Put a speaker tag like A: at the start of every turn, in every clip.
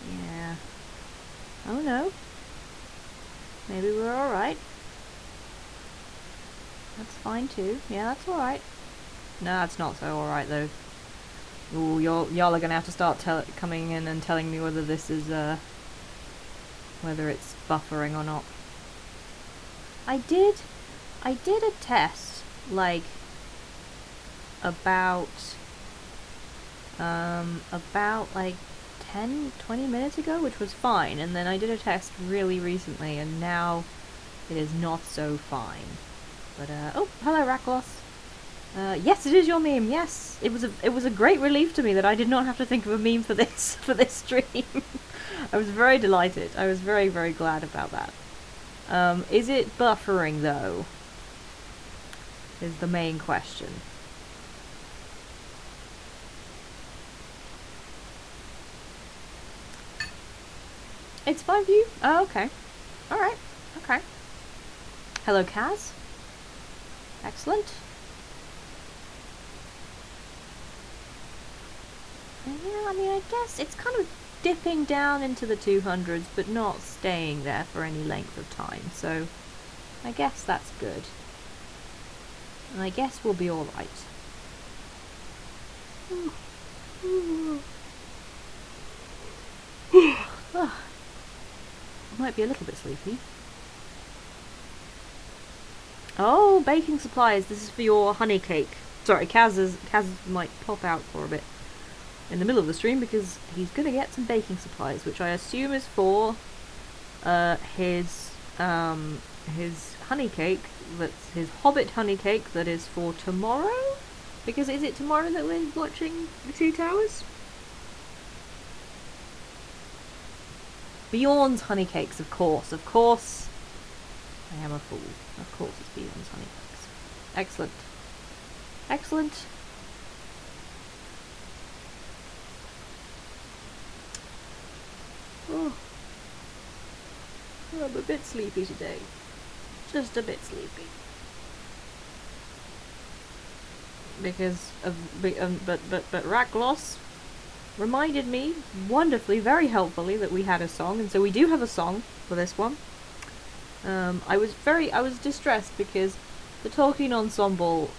A: Yeah. Oh no. Maybe we're alright. That's fine too. Yeah, that's alright. No, that's not so alright though. Ooh, y'all are gonna have to start coming in and telling me whether this is, whether it's buffering or not. I did a test, like, about like 10, 20 minutes ago, which was fine, and then I did a test really recently, and now it is not so fine. But, oh, hello, Raklos. Yes, it is your meme, yes! It was a great relief to me that I did not have to think of a meme for this, stream. I was very delighted. I was very, very glad about that. Is it buffering, though? Is the main question. It's fine for you? Oh, okay. Alright. Okay. Hello, Kaz. Excellent. Yeah, I mean, I guess it's kind of dipping down into the 200s, but not staying there for any length of time, so I guess that's good. And I guess we'll be alright. I might be a little bit sleepy. Oh, baking supplies. This is for your honey cake. Sorry, Kaz might pop out for a bit in the middle of the stream because he's gonna get some baking supplies, which I assume is for his honey cake. That's his Hobbit honey cake. That is for tomorrow. Because is it tomorrow that we're watching the Two Towers? Bjorn's honey cakes, of course. Of course. I am a fool. Of course it's Bjorn's honey cakes. Excellent. Excellent. Oh. I'm a bit sleepy today. Just a bit sleepy. Because of but Raklos reminded me wonderfully, very helpfully, that we had a song, and so we do have a song for this one. I was distressed because the Tolkien ensemble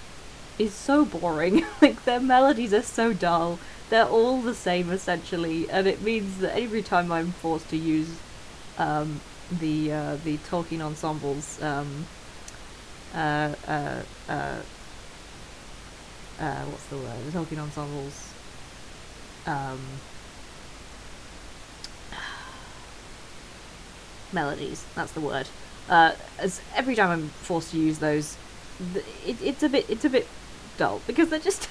A: is so boring. Like, their melodies are so dull. They're all the same essentially, and it means that every time I'm forced to use the Tolkien ensemble's what's the word? The Tolkien ensemble's melodies. That's the word. As every time I'm forced to use those, it's a bit dull because they just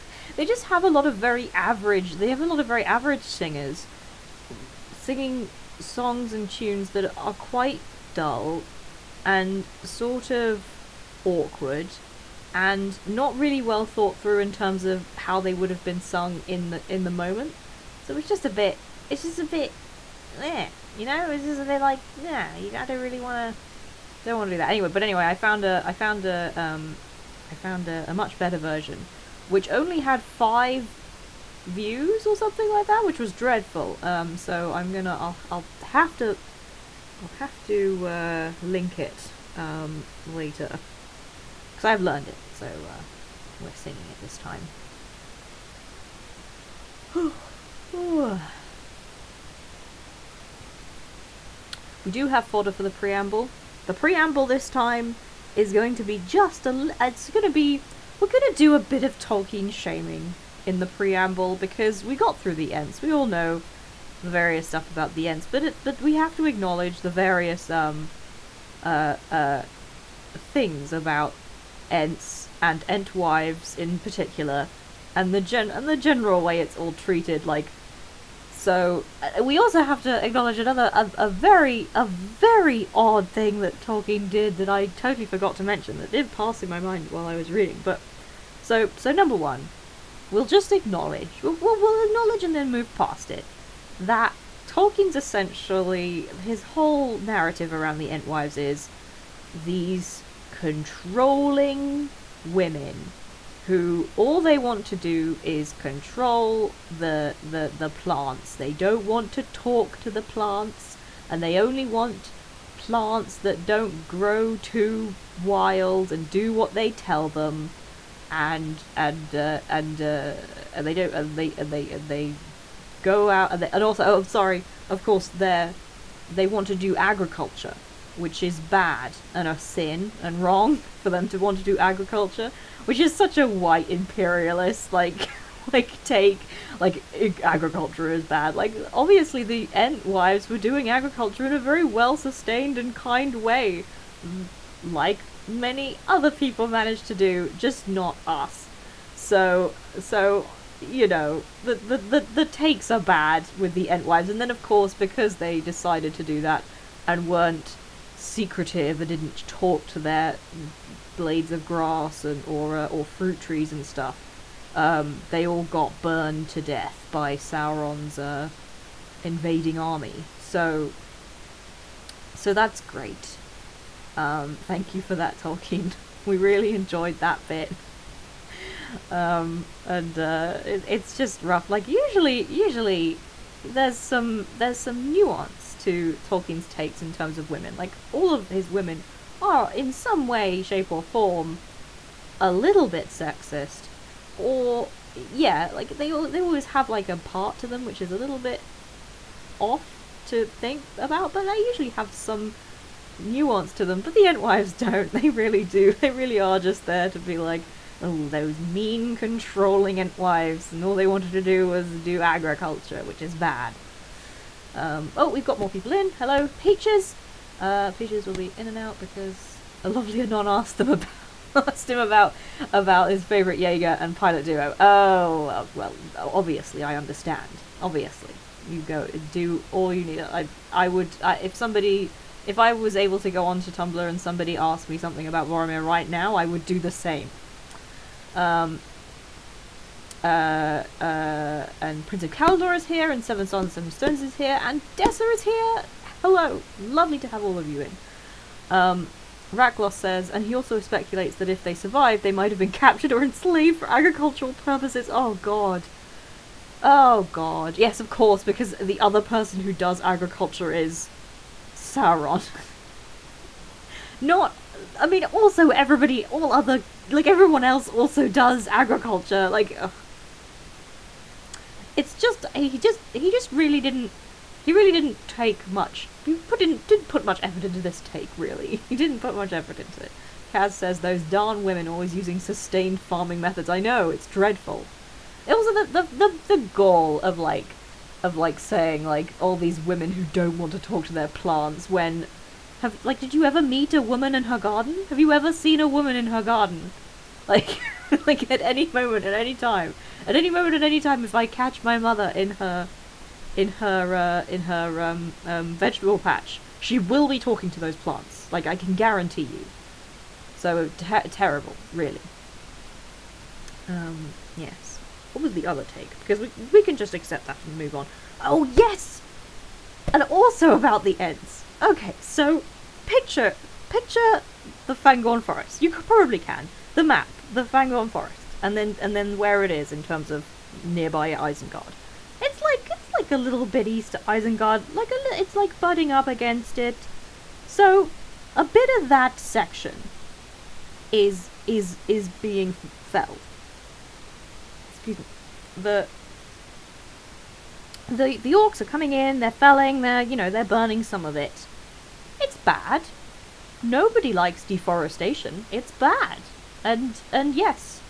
A: have a lot of very average. They have a lot of very average singers singing songs and tunes that are quite dull and sort of awkward and not really well thought through in terms of how they would have been sung in the moment. So it's just a bit eh, you know, it's just a bit like, yeah, I don't want to do that anyway. But anyway, I found a much better version, which only had 5 views or something like that, which was dreadful. So I'll have to link it later because I've learned it. So we're singing it this time. We do have fodder for the preamble. The preamble this time is going to be we're going to do a bit of Tolkien shaming in the preamble because we got through the Ents. We all know the various stuff about the Ents, but we have to acknowledge the various things about Ents and Entwives in particular, and the general way it's all treated. Like, so we also have to acknowledge a very odd thing that Tolkien did that I totally forgot to mention that did pass in my mind while I was reading. But so number one, we'll just acknowledge we'll acknowledge and then move past it that Tolkien's essentially, his whole narrative around the Entwives is these controlling women who all they want to do is control the plants. They don't want to talk to the plants, and they only want plants that don't grow too wild and do what they tell them, and they don't and they go out and also, oh sorry, of course they want to do agriculture, which is bad and a sin and wrong for them to want to do agriculture, which is such a white imperialist take. Like, agriculture is bad. Like, obviously the Entwives were doing agriculture in a very well sustained and kind way, like many other people managed to do, just not us. So you know, the takes are bad with the Entwives, and then of course, because they decided to do that and weren't secretive and didn't talk to their blades of grass and or fruit trees and stuff, they all got burned to death by Sauron's invading army. So that's great. Thank you for that, Tolkien. We really enjoyed that bit. It's just rough. Like, usually there's some nuance to Tolkien's takes in terms of women. Like, all of his women are in some way, shape or form a little bit sexist, or yeah, like they always have like a part to them which is a little bit off to think about, but they usually have some nuance to them. But the Entwives don't. They really do. They really are just there to be like, oh, those mean, controlling Entwives, and all they wanted to do was do agriculture, which is bad. Oh, we've got more people in. Hello, Peaches. Peaches will be in and out because a lovely Anon asked him about his favourite Jaeger and pilot duo. Oh, well, obviously, I understand. Obviously. You go, do all you need. I would, if I was able to go onto Tumblr and somebody asked me something about Boromir right now, I would do the same. And Prince of Caldor is here, and Seven Stars and Seven Stones is here, and Dessa is here. Hello, lovely to have all of you in. Raklos says, and he also speculates that if they survived, they might have been captured or enslaved for agricultural purposes. Oh god. Oh god. Yes, of course, because the other person who does agriculture is Sauron. I mean, also everybody, everyone else also does agriculture. Like, ugh. It's just, he really didn't take much. He didn't put much effort into this take, really. He didn't put much effort into it. Kaz says, those darn women always using sustained farming methods. I know, it's dreadful. It was the goal of saying, like, all these women who don't want to talk to their plants when... did you ever meet a woman in her garden? Have you ever seen a woman in her garden? Like, at any moment, at any time. At any moment, at any time, if I catch my mother in her vegetable patch, she will be talking to those plants. Like, I can guarantee you. So, terrible, really. Yes. What was the other take? Because we can just accept that and move on. Oh, yes! And also about the Ents. Okay, so, picture the Fangorn Forest. You probably can. The map, the Fangorn Forest. And then where it is in terms of nearby Isengard. It's like a little bit east of Isengard, it's like butting up against it. So a bit of that section is being felled. Excuse me. The orcs are coming in, they're felling, they're burning some of it. It's bad. Nobody likes deforestation. It's bad. And yes,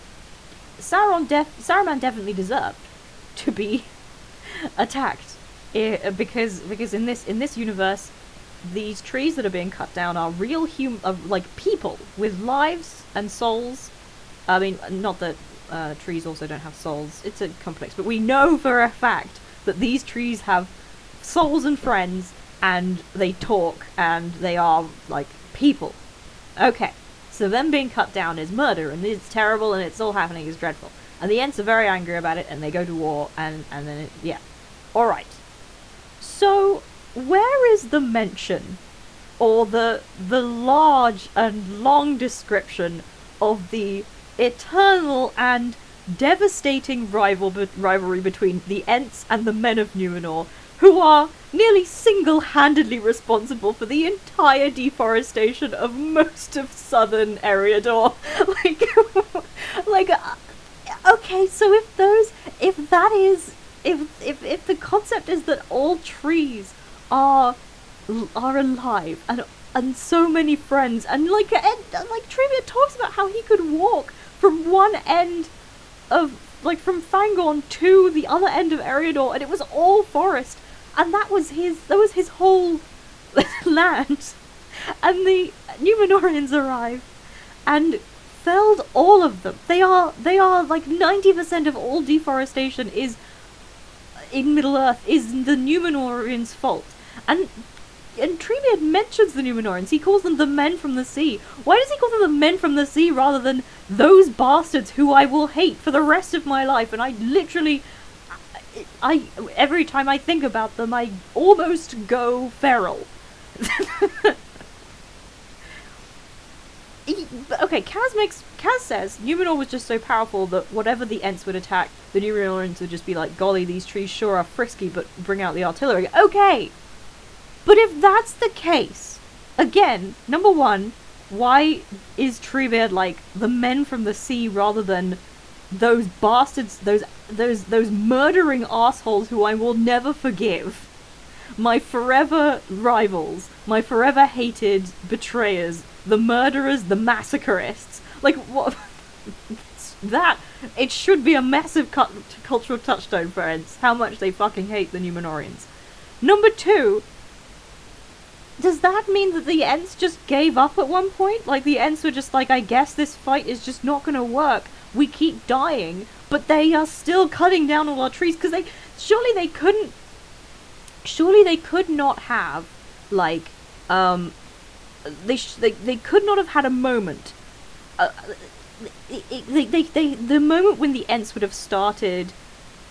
A: Saruman definitely deserved to be attacked, because in this universe, these trees that are being cut down are real people with lives and souls. I mean, not that trees also don't have souls. It's a complex, but we know for a fact that these trees have souls and friends, and they talk, and they are like people. Okay, so them being cut down is murder, and it's terrible, and it's all happening is dreadful. And the Ents are very angry about it, and they go to war, and then yeah. Alright. So, where is the mention, or the large and long description of the eternal and devastating rivalry between the Ents and the men of Numenor, who are nearly single-handedly responsible for the entire deforestation of most of southern Eriador. Okay, so if the concept is that all trees are alive and so many friends, and Trivia talks about how he could walk from one end of from Fangorn to the other end of Eriador, and it was all forest, and that was his whole land. And the Numenorians arrive and felled all of them. They are 90% of all deforestation is in Middle Earth is the Numenorians' fault. And Treebeard mentions the Numenorians. He calls them the men from the sea. Why does he call them the men from the sea rather than those bastards who I will hate for the rest of my life? And I literally, every time I think about them, I almost go feral. Okay, Kaz says Numenor was just so powerful that whatever the Ents would attack, the Numenorians would just be like, golly, these trees sure are frisky, but bring out the artillery. Okay! But if that's the case, again, number one, why is Treebeard like the men from the sea rather than those bastards, those murdering assholes who I will never forgive? My forever rivals, my forever hated betrayers, the murderers, the massacreists. Like, what? That, it should be a massive cultural touchstone for Ents, how much they fucking hate the Numenorians. Number two, does that mean that the Ents just gave up at one point? Like, the Ents were just like, I guess this fight is just not gonna work. We keep dying, but they are still cutting down all our trees, because surely they could not have, like, they could not have had a moment. The moment when the Ents would have started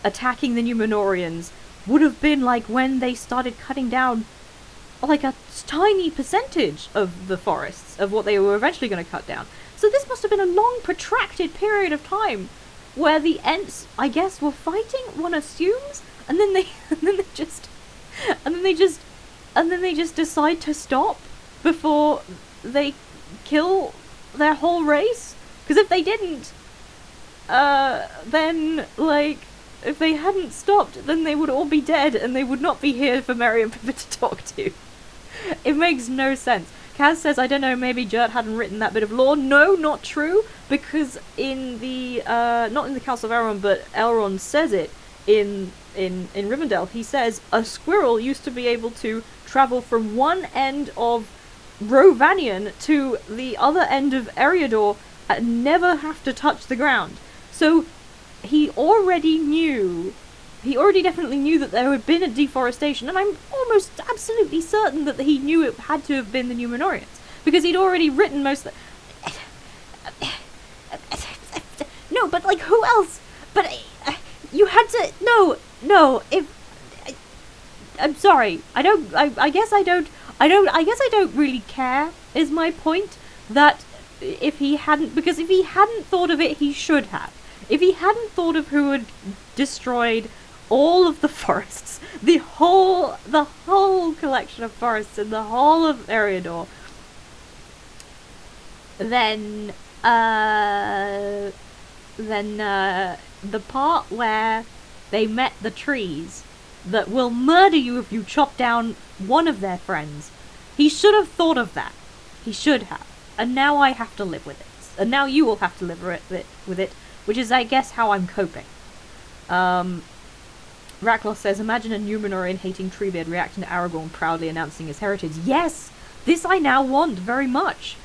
A: attacking the Numenorians would have been like when they started cutting down like a tiny percentage of the forests of what they were eventually going to cut down. So this must have been a long, protracted period of time where the Ents, I guess, were fighting. One assumes, and then they just decide to stop before they kill their whole race. Because if they didn't, then like if they hadn't stopped, then they would all be dead, and they would not be here for Merry and Pippa to talk to. It makes no sense. Kaz says, I don't know, maybe Jert hadn't written that bit of lore. No, not true, because in the, not in the Council of Elrond, but Elrond says it in Rivendell. He says, a squirrel used to be able to travel from one end of Rovanion to the other end of Eriador and never have to touch the ground. So, he already definitely knew that there had been a deforestation, and I'm almost absolutely certain that he knew it had to have been the Numenorians, because he'd already written most of the... No, but like, who else? But you had to... No, if... I'm sorry, I guess I don't really care, is my point, that if he hadn't thought of it, he should have. If he hadn't thought of who had destroyed all of the forests, the whole collection of forests in the whole of Eriador, then the part where they met the trees that will murder you if you chop down one of their friends, he should have thought of that. He should have. And now I have to live with it. And now you will have to live with it, which is, I guess, how I'm coping. Rackloth says, imagine a Numenorian hating Treebeard reacting to Aragorn proudly announcing his heritage. Yes! This I now want very much.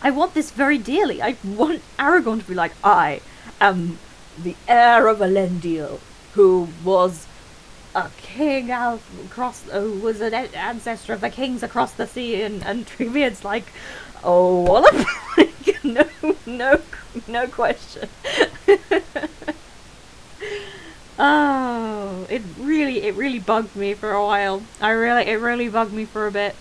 A: I want this very dearly. I want Aragorn to be like, I am the heir of Elendil, who was a king who was an ancestor of the kings across the sea, and Treebeard's like, oh, Wallop, no question. Oh, it really bugged me for a while. It really bugged me for a bit.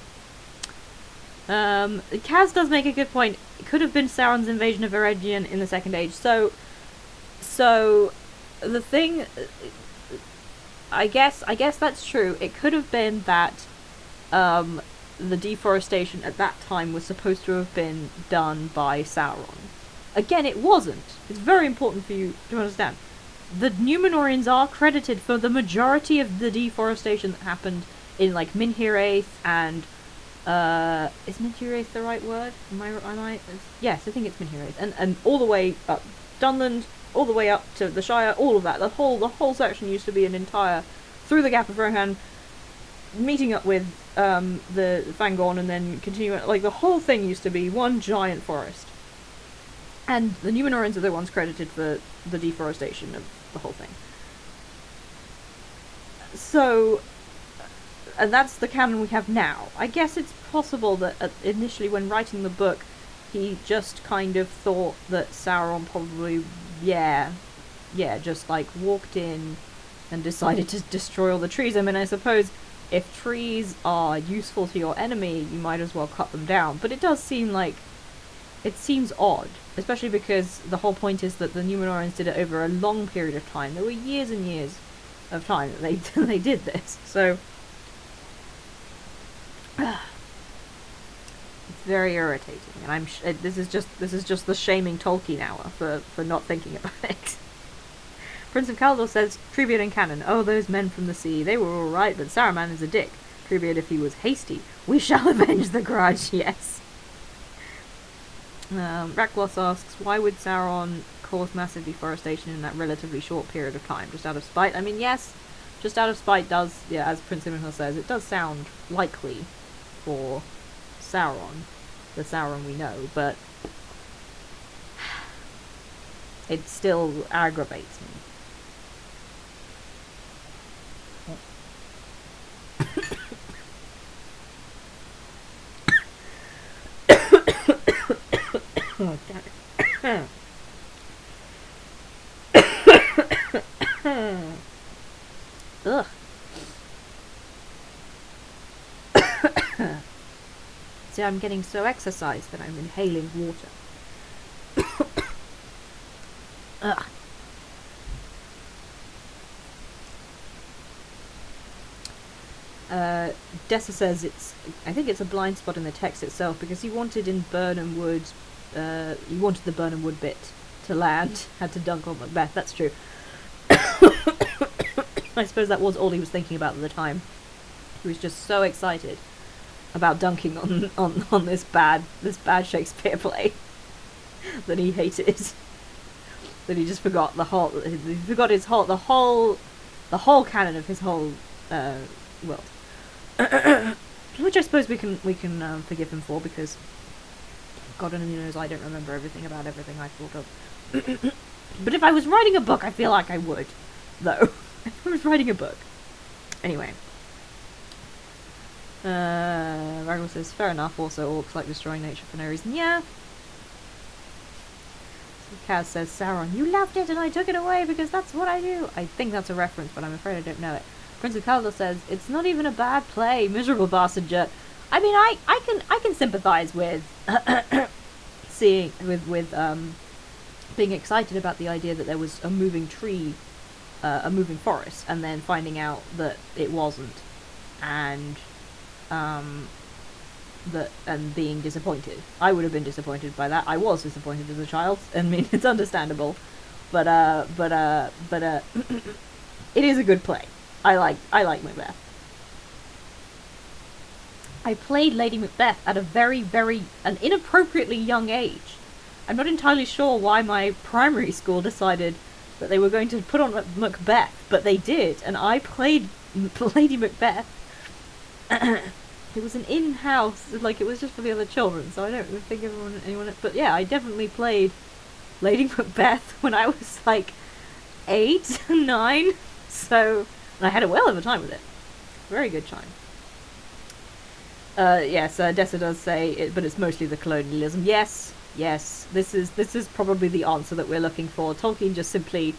A: Kaz does make a good point. could have been Sauron's invasion of Eregion in the Second Age. So the thing, I guess that's true. It could have been that the deforestation at that time was supposed to have been done by Sauron. Again, it wasn't. It's very important for you to understand. The Numenorians are credited for the majority of the deforestation that happened in, like, Minhiraeth and, is Minhiraeth the right word? Am I, yes, I think it's Minhiraeth. And all the way up Dunland, all the way up to the Shire, all of that. The whole section used to be an entire, through the Gap of Rohan, meeting up with, the Fangorn and then continuing, like, the whole thing used to be one giant forest. And the Numenorians are the ones credited for the deforestation of the whole thing. So, and that's the canon we have now. I guess it's possible that initially when writing the book, he just kind of thought that Sauron probably, just like walked in and decided to destroy all the trees. I mean, I suppose if trees are useful to your enemy, you might as well cut them down. But it does seem like, it seems odd, especially because the whole point is that the Numenorians did it over a long period of time. There were years and years of time that they did this. So it's very irritating, and this is just the shaming Tolkien hour for not thinking about it. Prince of Caldor says, Treebeard in canon, oh, those men from the sea, they were alright, but Saruman is a dick. Treebeard, if he was hasty, we shall avenge the grudge, yes. Raklos asks, why would Sauron cause massive deforestation in that relatively short period of time? Just out of spite? I mean, yes, just out of spite does, yeah, as Prince Imrahil says, it does sound likely for Sauron, the Sauron we know, but it still aggravates me. Oh, damn it. Ugh. See, I'm getting so exercised that I'm inhaling water. Ugh. Dessa says I think it's a blind spot in the text itself, because he wanted in Burnham Wood, he wanted the Burnham Wood bit to land, had to dunk on Macbeth, that's true. I suppose that was all he was thinking about at the time. He was just so excited about dunking on this bad Shakespeare play that he hated, that he just forgot the whole canon of his whole world. Which I suppose we can forgive him for, because God only knows I don't remember everything about everything I thought of. But if I was writing a book, I feel like I would, though. If I was writing a book. Anyway. Ragnar says, fair enough, also orcs like destroying nature for no reason. Yeah. So Kaz says, Sauron, you loved it and I took it away because that's what I do. I think that's a reference, but I'm afraid I don't know it. Prince of Caldor says, it's not even a bad play, miserable bastard jerk. I mean, I can sympathise with seeing being excited about the idea that there was a moving tree, a moving forest, and then finding out that it wasn't, and being disappointed. I would have been disappointed by that. I was disappointed as a child. I mean, it's understandable, but it is a good play. I like Macbeth. I played Lady Macbeth at a an inappropriately young age. I'm not entirely sure why my primary school decided that they were going to put on Macbeth, but they did, and I played Lady Macbeth. It was an in-house, like, it was just for the other children, so I don't think anyone... But yeah, I definitely played Lady Macbeth when I was, like, 8, 9, so... And I had a well of a time with it. Very good time. Yes, Dessa does say it, but it's mostly the colonialism. Yes, this is probably the answer that we're looking for. Tolkien just simply...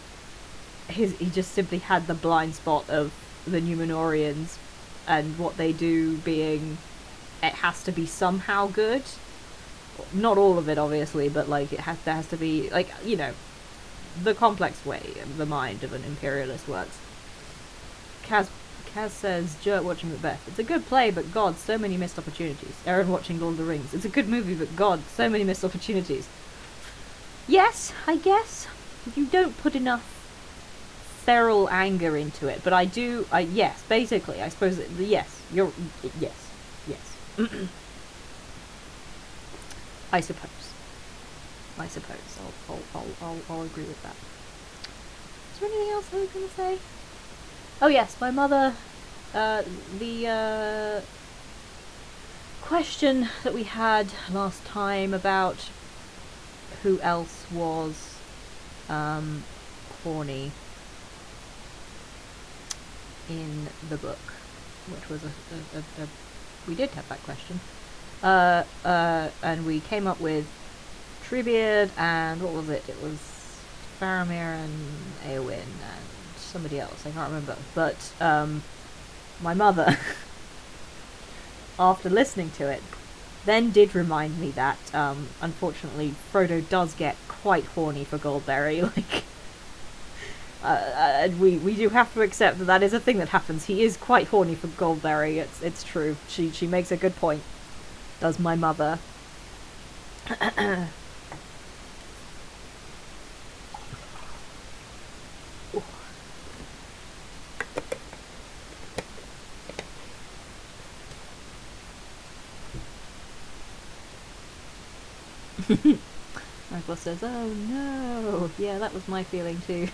A: he just simply had the blind spot of the Numenorians and what they do being... It has to be somehow good. Not all of it, obviously, but like there has to be, like, you know, the complex way the mind of an imperialist works. Kaz says, Jurt watching Macbeth. It's a good play, but God, so many missed opportunities. Aaron watching Lord of the Rings. It's a good movie, but God, so many missed opportunities. Yes, I guess. You don't put enough feral anger into it, but I do, yes, basically, I suppose, yes, yes. I suppose. I'll agree with that. Is there anything else I was going to say? Oh yes, my mother, the question that we had last time about who else was horny in the book, which was we did have that question, and we came up with Treebeard and what was it? It was Faramir and Eowyn and somebody else, I can't remember, but my mother after listening to it then did remind me that unfortunately Frodo does get quite horny for Goldberry, like and we do have to accept that is a thing that happens. He is quite horny for Goldberry, it's true. She makes a good point, does my mother. Michael says, oh no. Yeah, that was my feeling too.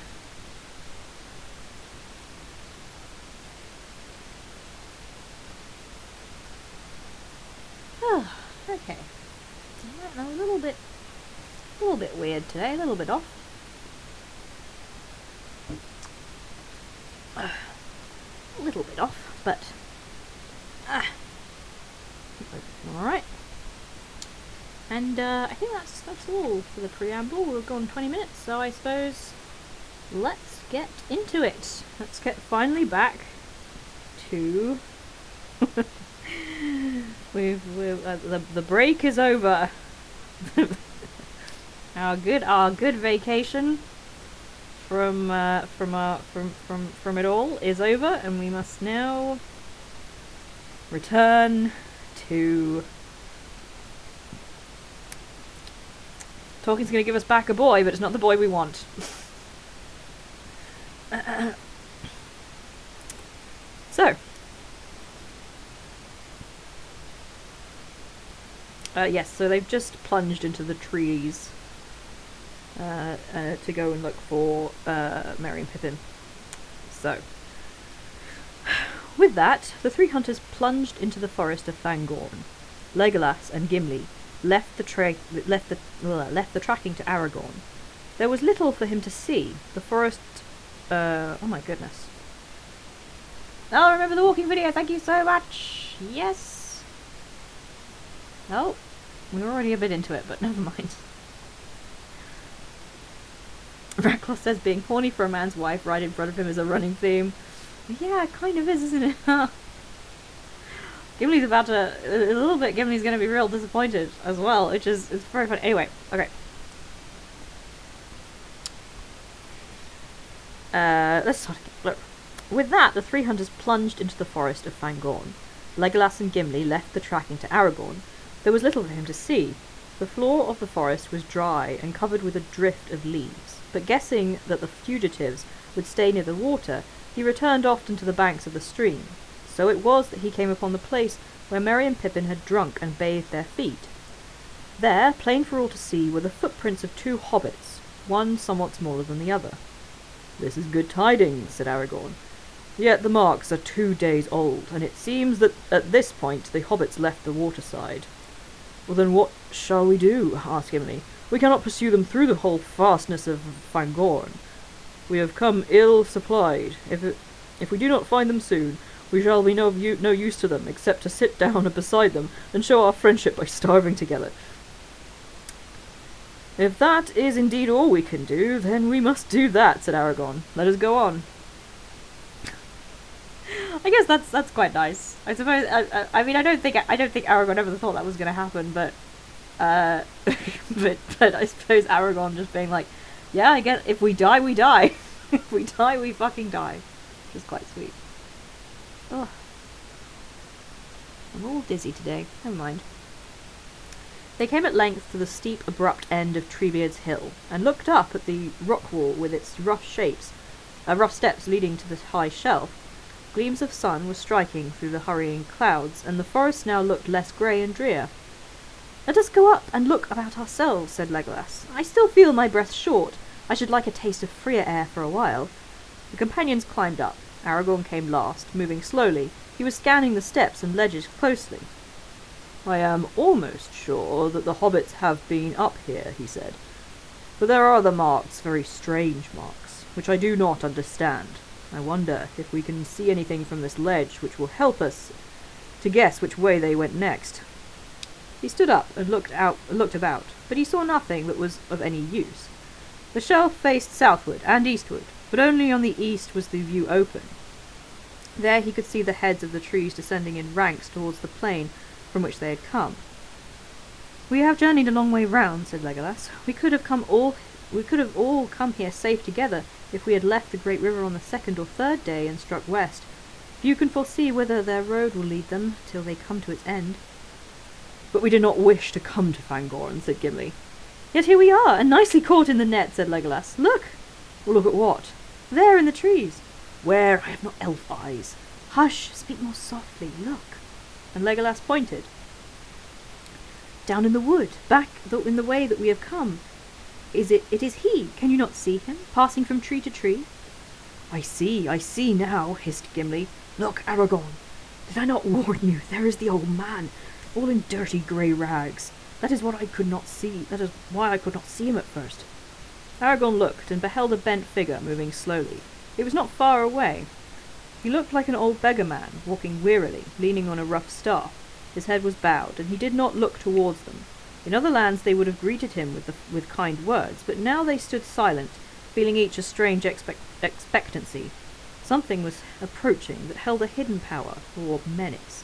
A: Oh, okay. A little bit weird today, a little bit off. A little bit off, but alright. And I think that's all for the preamble. We've gone 20 minutes, so I suppose let's get into it. Let's get finally back to the break is over. our good vacation from it all is over, and we must now return to talking's going to give us back a boy, but it's not the boy we want. So, yes, so they've just plunged into the trees to go and look for Merry and Pippin. So, with that, the three hunters plunged into the forest of Fangorn. Legolas and Gimli left the tracking to Aragorn. There was little for him to see. The forest... oh my goodness. Oh, remember the walking video, thank you so much! Yes! Oh, we were already a bit into it, but never mind. Rackloff says being horny for a man's wife right in front of him is a running theme. Yeah, it kind of is, isn't it? Gimli's about to... a little bit, Gimli's going to be real disappointed as well, which is it's very funny. Anyway, okay. Let's start again. Look. With that, the three hunters plunged into the forest of Fangorn. Legolas and Gimli left the tracking to Aragorn. There was little for him to see. The floor of the forest was dry and covered with a drift of leaves, but guessing that the fugitives would stay near the water, he returned often to the banks of the stream. So it was that he came upon the place where Merry and Pippin had drunk and bathed their feet. There, plain for all to see, were the footprints of two hobbits, one somewhat smaller than the other. "This is good tidings," said Aragorn. "Yet the marks are 2 days old, and it seems that at this point the hobbits left the waterside." "Well, then what shall we do?" asked Gimli. "We cannot pursue them through the whole fastness of Fangorn. We have come ill supplied. If we do not find them soon, we shall be no use to them, except to sit down beside them and show our friendship by starving together." "If that is indeed all we can do, then we must do that," said Aragorn. "Let us go on." I guess that's quite nice. I suppose. I mean, I don't think Aragorn ever thought that was going to happen, but Uh, but I suppose Aragorn just being like, yeah, I get, if we die, we die. If we die, we fucking die. Which is quite sweet. Oh, I'm all dizzy today. Never mind. They came at length to the steep, abrupt end of Treebeard's Hill, and looked up at the rock wall with its rough steps leading to the high shelf. Gleams of sun were striking through the hurrying clouds, and the forest now looked less grey and drear. "Let us go up and look about ourselves," said Legolas. "I still feel my breath short. I should like a taste of freer air for a while." The companions climbed up. Aragorn came last, moving slowly. He was scanning the steps and ledges closely. "I am almost sure that the hobbits have been up here," he said. "But there are other marks, very strange marks, which I do not understand. I wonder if we can see anything from this ledge which will help us to guess which way they went next." He stood up and looked about, but he saw nothing that was of any use. The shelf faced southward and eastward, but only on the east was the view open. There he could see the heads of the trees descending in ranks towards the plain from which they had come. "We have journeyed a long way round," said Legolas. We could have all come here safe together if we had left the great river on the second or third day and struck west. Few can foresee whither their road will lead them till they come to its end." "But we did not wish to come to Fangorn," said Gimli. "Yet here we are, and nicely caught in the net," said Legolas. "Look!"
B: "Look at what?"
A: "There in the trees."
B: "Where? I have not elf eyes."
A: "Hush! Speak more softly. Look." And Legolas pointed. "Down in the wood, back in the way that we have come. It is he. Can you not see him, passing from tree to tree?"
B: I see now," hissed Gimli. "Look, Aragorn! Did I not warn you? There is the old man, all in dirty grey rags. That is what I could not see. That is why I could not see him at first."
A: Aragorn looked and beheld a bent figure moving slowly. It was not far away. He looked like an old beggar man, walking wearily, leaning on a rough staff. His head was bowed, and he did not look towards them. In other lands they would have greeted him with kind words, but now they stood silent, feeling each a strange expectancy. Something was approaching that held a hidden power, or menace.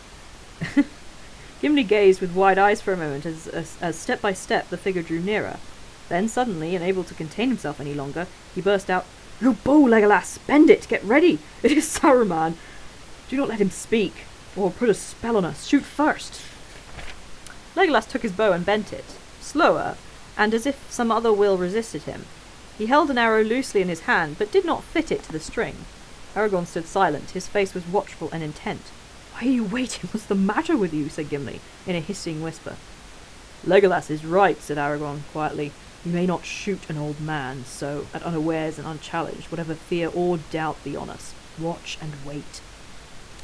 A: Gimli gazed with wide eyes for a moment as step by step the figure drew nearer. Then suddenly, unable to contain himself any longer, he burst out, "Your bow, Legolas! Bend it! Get ready! It is Saruman! Do not let him speak, or put a spell on us. Shoot first!" Legolas took his bow and bent it, slower, and as if some other will resisted him. He held an arrow loosely in his hand, but did not fit it to the string. Aragorn stood silent. His face was watchful and intent. "Why are you waiting? What's the matter with you?" said Gimli, in a hissing whisper. "Legolas is right," said Aragorn quietly. "You may not shoot an old man so, at unawares and unchallenged, whatever fear or doubt be on us. Watch and wait."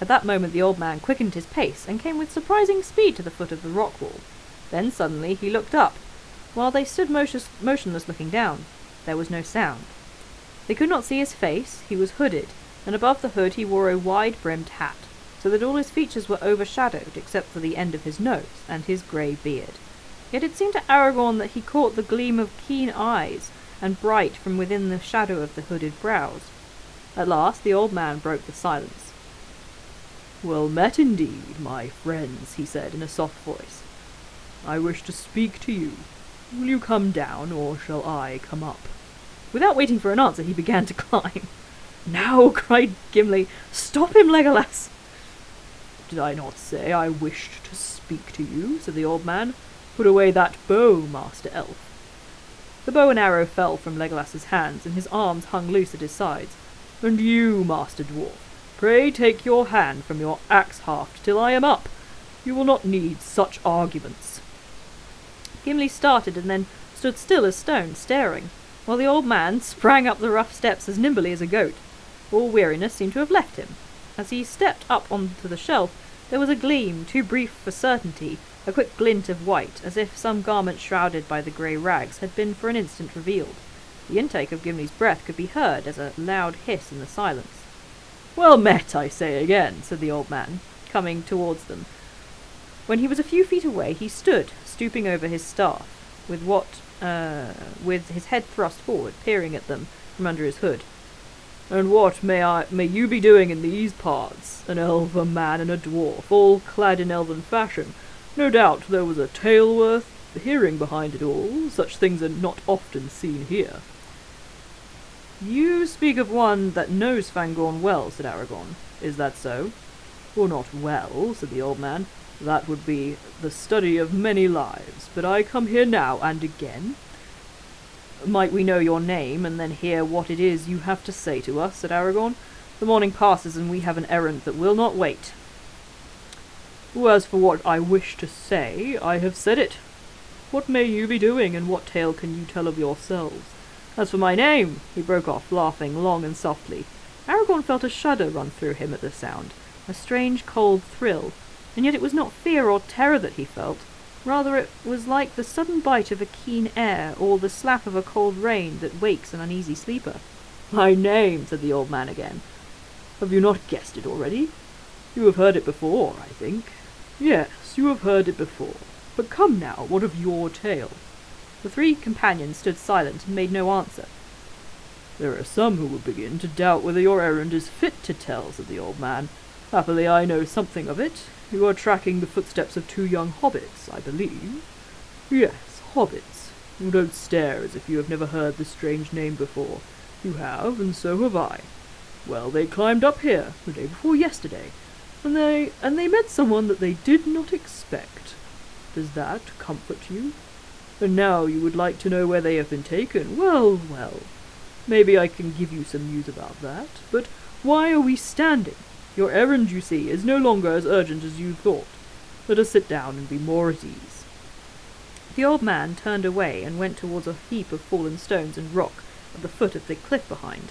A: At that moment the old man quickened his pace, and came with surprising speed to the foot of the rock wall. Then suddenly he looked up. While they stood motionless looking down, there was no sound. They could not see his face. He was hooded, and above the hood he wore a wide-brimmed hat, so that all his features were overshadowed except for the end of his nose and his grey beard. Yet it seemed to Aragorn that he caught the gleam of keen eyes, and bright from within the shadow of the hooded brows. At last the old man broke the silence. "Well met indeed, my friends," he said in a soft voice. "I wish to speak to you. Will you come down, or shall I come up?" Without waiting for an answer, he began to climb. "Now," cried Gimli, "stop him, Legolas!" "Did I not say I wished to speak to you?" said the old man. "Put away that bow, Master Elf." The bow and arrow fell from Legolas's hands, and his arms hung loose at his sides. "And you, Master Dwarf, pray take your hand from your axe-haft till I am up. You will not need such arguments." Gimli started and then stood still as stone, staring, while the old man sprang up the rough steps as nimbly as a goat. All weariness seemed to have left him. As he stepped up onto the shelf, there was a gleam, too brief for certainty, a quick glint of white, as if some garment shrouded by the grey rags had been for an instant revealed. The intake of Gimli's breath could be heard as a loud hiss in the silence. "Well met, I say again," said the old man, coming towards them. When he was a few feet away, he stood, stooping over his staff, with his head thrust forward, peering at them from under his hood. "And what may you be doing in these parts? An elf, a man, and a dwarf, all clad in elven fashion. No doubt there was a tale worth."
B: the hearing behind it all. Such things are not often seen here." "You speak of one that knows Fangorn well," said Aragorn. "Is that so?" "Or not well," said the old man. "That would be the study of many lives. But I come here now and again." "Might we know your name, and then hear what it is you have to say to us?" said Aragorn. "The morning passes, and we have an errand that will not wait." "As for what I wish to say, I have said it. What may you be doing, and what tale can you tell of yourselves? As for my name," he broke off, laughing long and softly. Aragorn felt a shudder run through him at the sound, a strange cold thrill, and yet it was not fear or terror that he felt. Rather it was like the sudden bite of a keen air, or the slap of a cold rain that wakes an uneasy sleeper. "My name," said the old man again. "Have you not guessed it already? You have heard it before, I think. Yes, you have heard it before. But come now, what of your tale?" The three companions stood silent and made no answer. "There are some who will begin to doubt whether your errand is fit to tell," said the old man. "Happily I know something of it. You are tracking the footsteps of two young hobbits, I believe." "Yes, hobbits. You don't stare as if you have never heard the strange name before. You have, and so have I. Well, they climbed up here the day before yesterday, and they met someone that they did not expect. Does that comfort you? And now you would like to know where they have been taken. Well, well, maybe I can give you some news about that. But why are we standing? Your errand, you see, is no longer as urgent as you thought. Let us sit down and be more at ease." The old man turned away and went towards a heap of fallen stones and rock at the foot of the cliff behind.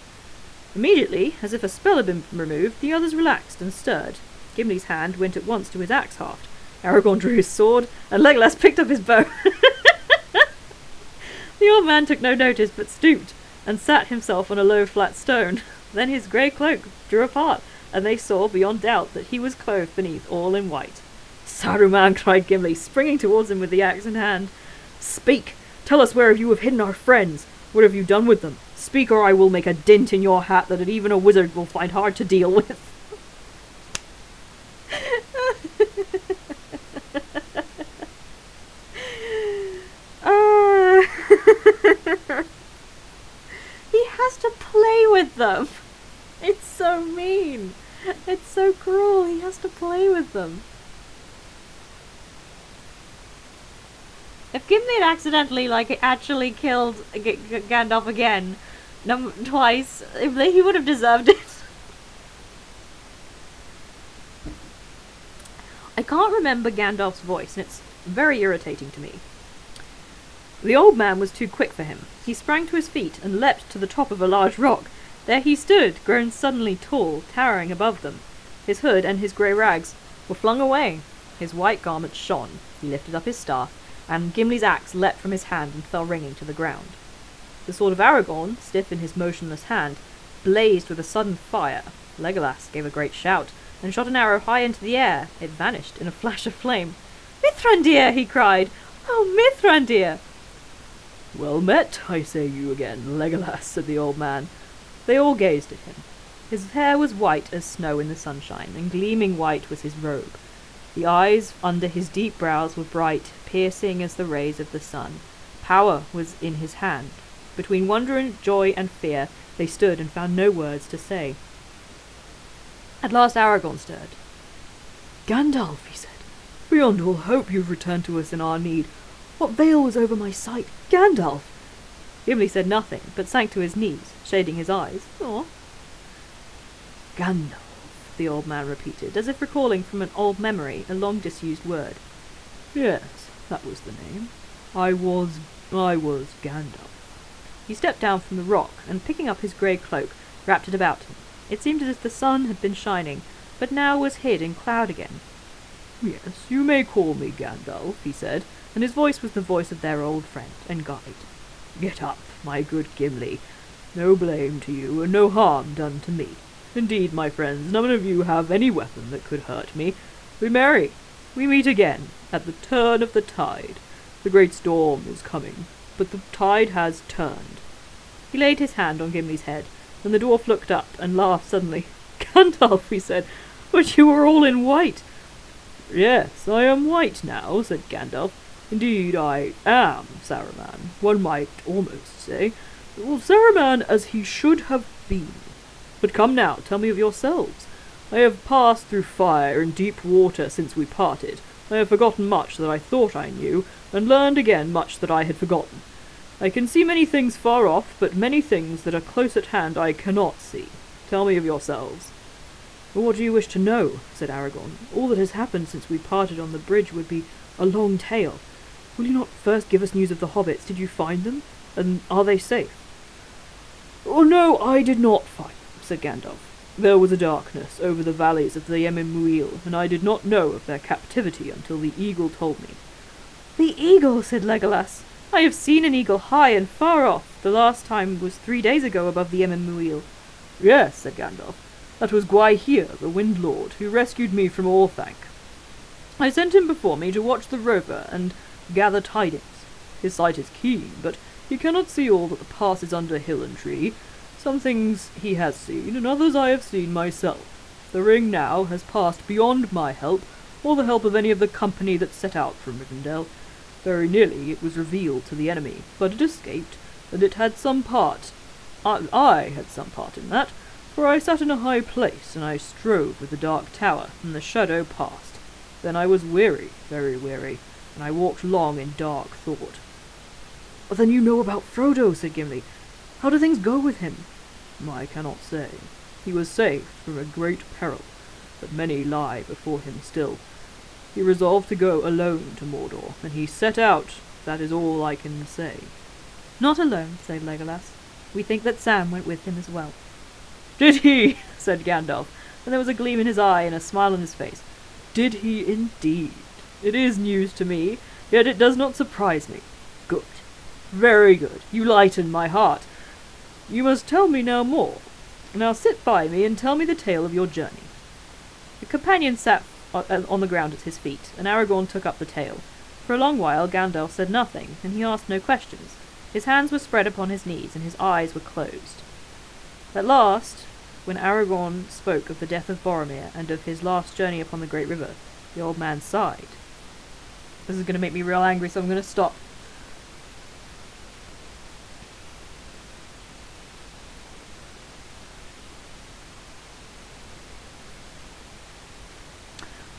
B: Immediately, as if a spell had been removed, the others relaxed and stirred. Gimli's hand went at once to his axe haft. Aragorn drew his sword, and Legolas picked up his bow. The old man took no notice, but stooped and sat himself on a low flat stone. Then his grey cloak drew apart, and they saw beyond doubt that he was clothed beneath all in white. "Saruman!" cried Gimli, springing towards him with the axe in hand. "Speak! Tell us where you have hidden our friends. What have you done with them? Speak, or I will make a dint in your hat that even a wizard will find hard to deal with." He has to play with them. It's so mean. It's so cruel. He has to play with them. If Gimli had accidentally, actually killed Gandalf again, twice, he would have deserved it. I can't remember Gandalf's voice, and it's very irritating to me. The old man was too quick for him. He sprang to his feet and leapt to the top of a large rock. There he stood, grown suddenly tall, towering above them. His hood and his grey rags were flung away. His white garments shone. He lifted up his staff, and Gimli's axe leapt from his hand and fell ringing to the ground. The sword of Aragorn, stiff in his motionless hand, blazed with a sudden fire. Legolas gave a great shout, and shot an arrow high into the air. It vanished in a flash of flame. "Mithrandir!" he cried. "Oh, Mithrandir!" "Well met, I say you again, Legolas," said the old man. They all gazed at him. His hair was white as snow in the sunshine, and gleaming white was his robe. The eyes under his deep brows were bright, piercing as the rays of the sun. Power was in his hand. Between wonder and joy and fear they stood and found no words to say. At last Aragorn stirred. "Gandalf," he said, "beyond all hope you've returned to us in our need. What veil was over my sight? Gandalf!" Gimli said nothing, but sank to his knees, shading his eyes. "Aw." "Gandalf," the old man repeated, as if recalling from an old memory a long-disused word. "Yes, that was the name. I was Gandalf." He stepped down from the rock, and picking up his grey cloak, wrapped it about him. It seemed as if the sun had been shining, but now was hid in cloud again. "Yes, you may call me Gandalf," he said, and his voice was the voice of their old friend and guide. "Get up, my good Gimli. No blame to you, and no harm done to me. Indeed, my friends, none of you have any weapon that could hurt me. Be merry. We meet again, at the turn of the tide. The great storm is coming, but the tide has turned." He laid his hand on Gimli's head, and the dwarf looked up and laughed suddenly. "Gandalf," he said, "but you were all in white." "Yes, I am white now," said Gandalf. Indeed, I am Saruman, one might almost say. Well, Saruman as he should have been. But come now, tell me of yourselves. I have passed through fire and deep water since we parted. I have forgotten much that I thought I knew, and learned again much that I had forgotten. I can see many things far off, but many things that are close at hand I cannot see. Tell me of yourselves. What do you wish to know? Said Aragorn. All that has happened since we parted on the bridge would be a long tale. Will you not first give us news of the hobbits? Did you find them? And are they safe? Oh, no, I did not find them, said Gandalf. There was a darkness over the valleys of the Emyn and I did not know of their captivity until the eagle told me.
A: The eagle, said Legolas. I have seen an eagle high and far off. The last time was 3 days ago above the Emyn.
B: Yes, said Gandalf. That was Gwaihir, the Wind Lord, who rescued me from Orthanc. I sent him before me to watch the rover and gather tidings. His sight is keen, but he cannot see all that passes under hill and tree. Some things he has seen, and others I have seen myself. The ring now has passed beyond my help, or the help of any of the company that set out from Rivendell. Very nearly it was revealed to the enemy, but it escaped, and it had some part. I had some part in that, for I sat in a high place, and I strove with the dark tower, and the shadow passed. Then I was weary, very weary, and I walked long in dark thought. Then you know about Frodo, said Gimli. How do things go with him? I cannot say. He was saved from a great peril, but many lie before him still. He resolved to go alone to Mordor, and he set out. That is all I can say.
A: Not alone, said Legolas. We think that Sam went with him as well.
B: Did he? Said Gandalf, and there was a gleam in his eye and a smile on his face. Did he indeed? It is news to me, yet it does not surprise me. Good. Very good. You lighten my heart. You must tell me now more. Now sit by me and tell me the tale of your journey.
A: The companion sat on the ground at his feet, and Aragorn took up the tale. For a long while Gandalf said nothing, and he asked no questions. His hands were spread upon his knees, and his eyes were closed. At last, when Aragorn spoke of the death of Boromir and of his last journey upon the Great River, the old man sighed. This is going to make me real angry, so I'm going to stop.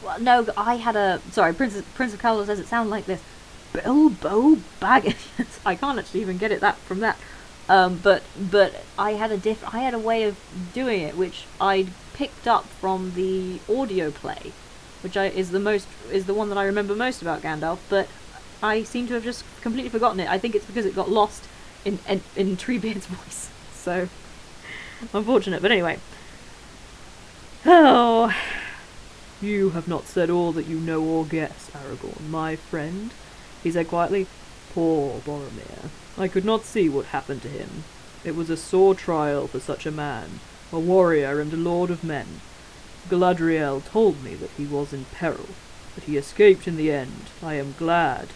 A: Well, no, I had a... Sorry, Prince of Kalos says it sounded like this. Bilbo Baggins. I can't actually even get it from that. But I had a way of doing it which I'd picked up from the audio play, which is the one that I remember most about Gandalf. But I seem to have just completely forgotten it. I think it's because it got lost in Treebeard's voice. So unfortunate. But anyway. Oh, you have not said all that you know or guess, Aragorn, my friend, he said quietly. Poor Boromir. I could not see what happened to him. It was a sore trial for such a man, a warrior and a lord of men. Galadriel told me that he was in peril, but he escaped in the end. I am glad.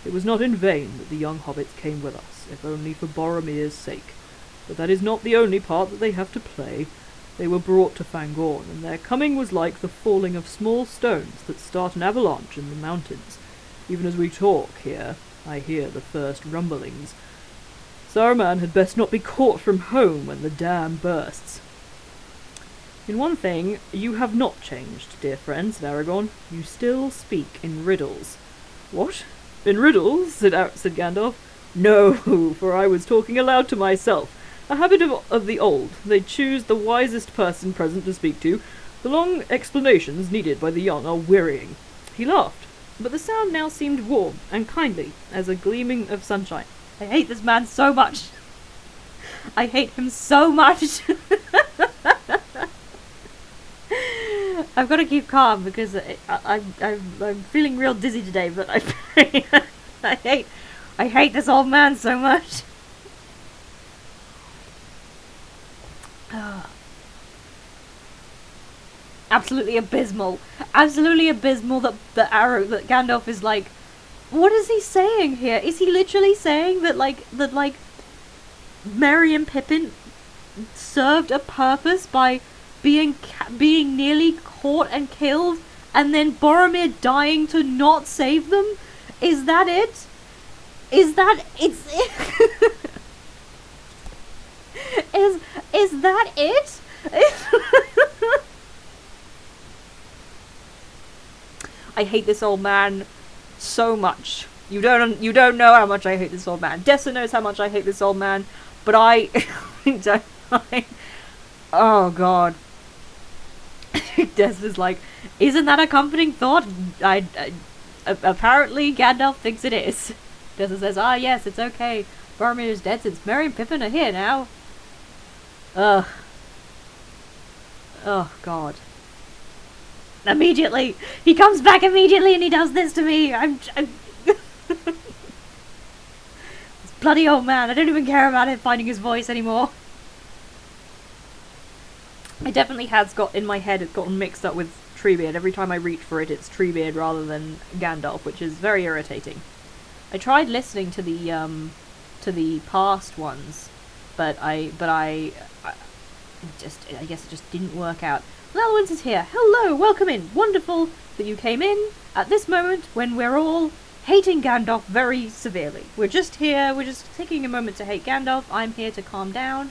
A: It was not in vain that the young hobbits came with us, if only for Boromir's sake. But that is not the only part that they have to play. They were brought to Fangorn, and their coming was like the falling of small stones that start an avalanche in the mountains. Even as we talk here, I hear the first rumblings. Saruman had best not be caught from home when the dam bursts. In one thing you have not changed, dear friend, said Aragorn. You still speak in riddles. What? In riddles? said Gandalf. No, for I was talking aloud to myself. A habit of the old. They choose the wisest person present to speak to. The long explanations needed by the young are wearying. He laughed, but the sound now seemed warm and kindly as a gleaming of sunshine. I hate this man so much. I hate him so much. I've got to keep calm because I'm feeling real dizzy today, but I hate this old man so much. Absolutely abysmal. Absolutely abysmal that Gandalf is like, what is he saying here? Is he literally saying that Merry and Pippin served a purpose by being nearly caught and killed, and then Boromir dying to not save them? Is that it? Is that it's is that it? I hate this old man so much. You don't know how much I hate this old man. Dessa knows how much I hate this old man, but I don't. Oh god. Dessa's like, isn't that a comforting thought? Apparently Gandalf thinks it is. Dessa says, ah yes, it's okay. Boromir's dead since Merry and Pippin are here now. Ugh. Oh god. Immediately! He comes back immediately and he does this to me! I'm this bloody old man, I don't even care about him finding his voice anymore. It definitely has got, in my head, it's gotten mixed up with Treebeard. Every time I reach for it, it's Treebeard rather than Gandalf, which is very irritating. I tried listening to the past ones, but I guess it just didn't work out. Lelwins is here. Hello, welcome in. Wonderful that you came in at this moment when we're all hating Gandalf very severely. We're just here, we're just taking a moment to hate Gandalf. I'm here to calm down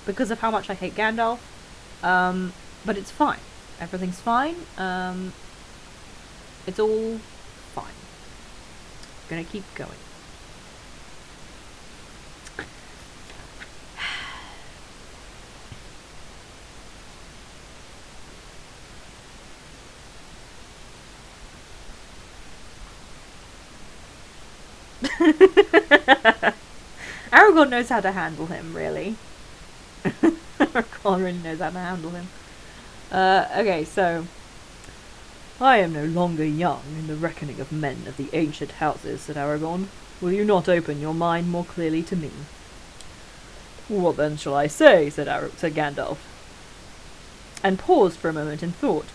A: because of how much I hate Gandalf. But it's fine. Everything's fine. It's all fine. I'm gonna keep going. Aragorn knows how to handle him, really. Aragorn really knows how to handle him. Okay, so... I am no longer young in the reckoning of men of the ancient houses, said Aragorn. Will you not open your mind more clearly to me? What then shall I say, said Gandalf, and paused for a moment in thought.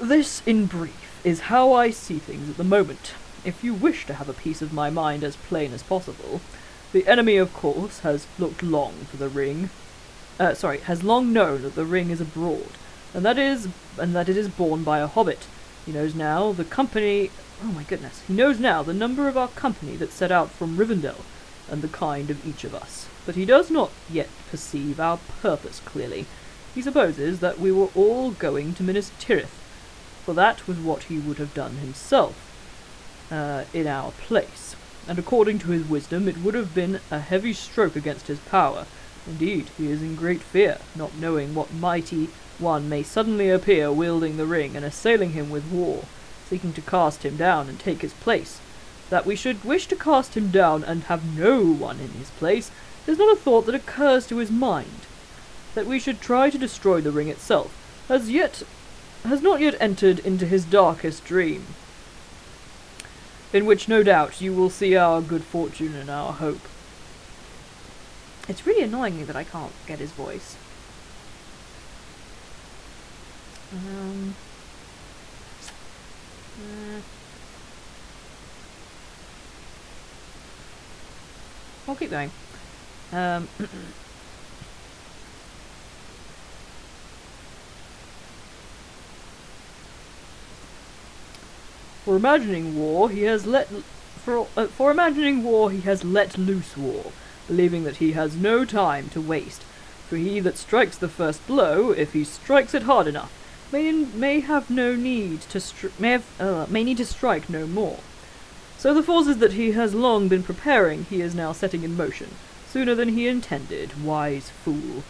A: This, in brief, is how I see things at the moment. If you wish to have a piece of my mind as plain as possible, the enemy, of course, has looked long for the ring. Has long known that the ring is abroad, and that it is borne by a hobbit. He knows now the company. Oh my goodness! He knows now the number of our company that set out from Rivendell, and the kind of each of us. But he does not yet perceive our purpose clearly. He supposes that we were all going to Minas Tirith, for that was what he would have done himself. In our place, and according to his wisdom it would have been a heavy stroke against his power. Indeed, he is in great fear, not knowing what mighty one may suddenly appear wielding the ring and assailing him with war, seeking to cast him down and take his place. That we should wish to cast him down and have no one in his place is not a thought that occurs to his mind. That we should try to destroy the ring itself has not yet entered into his darkest dream, in which no doubt you will see our good fortune and our hope. It's really annoying me that I can't get his voice. I'll keep going. For imagining war, he has let loose war, believing that he has no time to waste. For he that strikes the first blow, if he strikes it hard enough, may need to strike no more. So the forces that he has long been preparing, he is now setting in motion, sooner than he intended. Wise fool!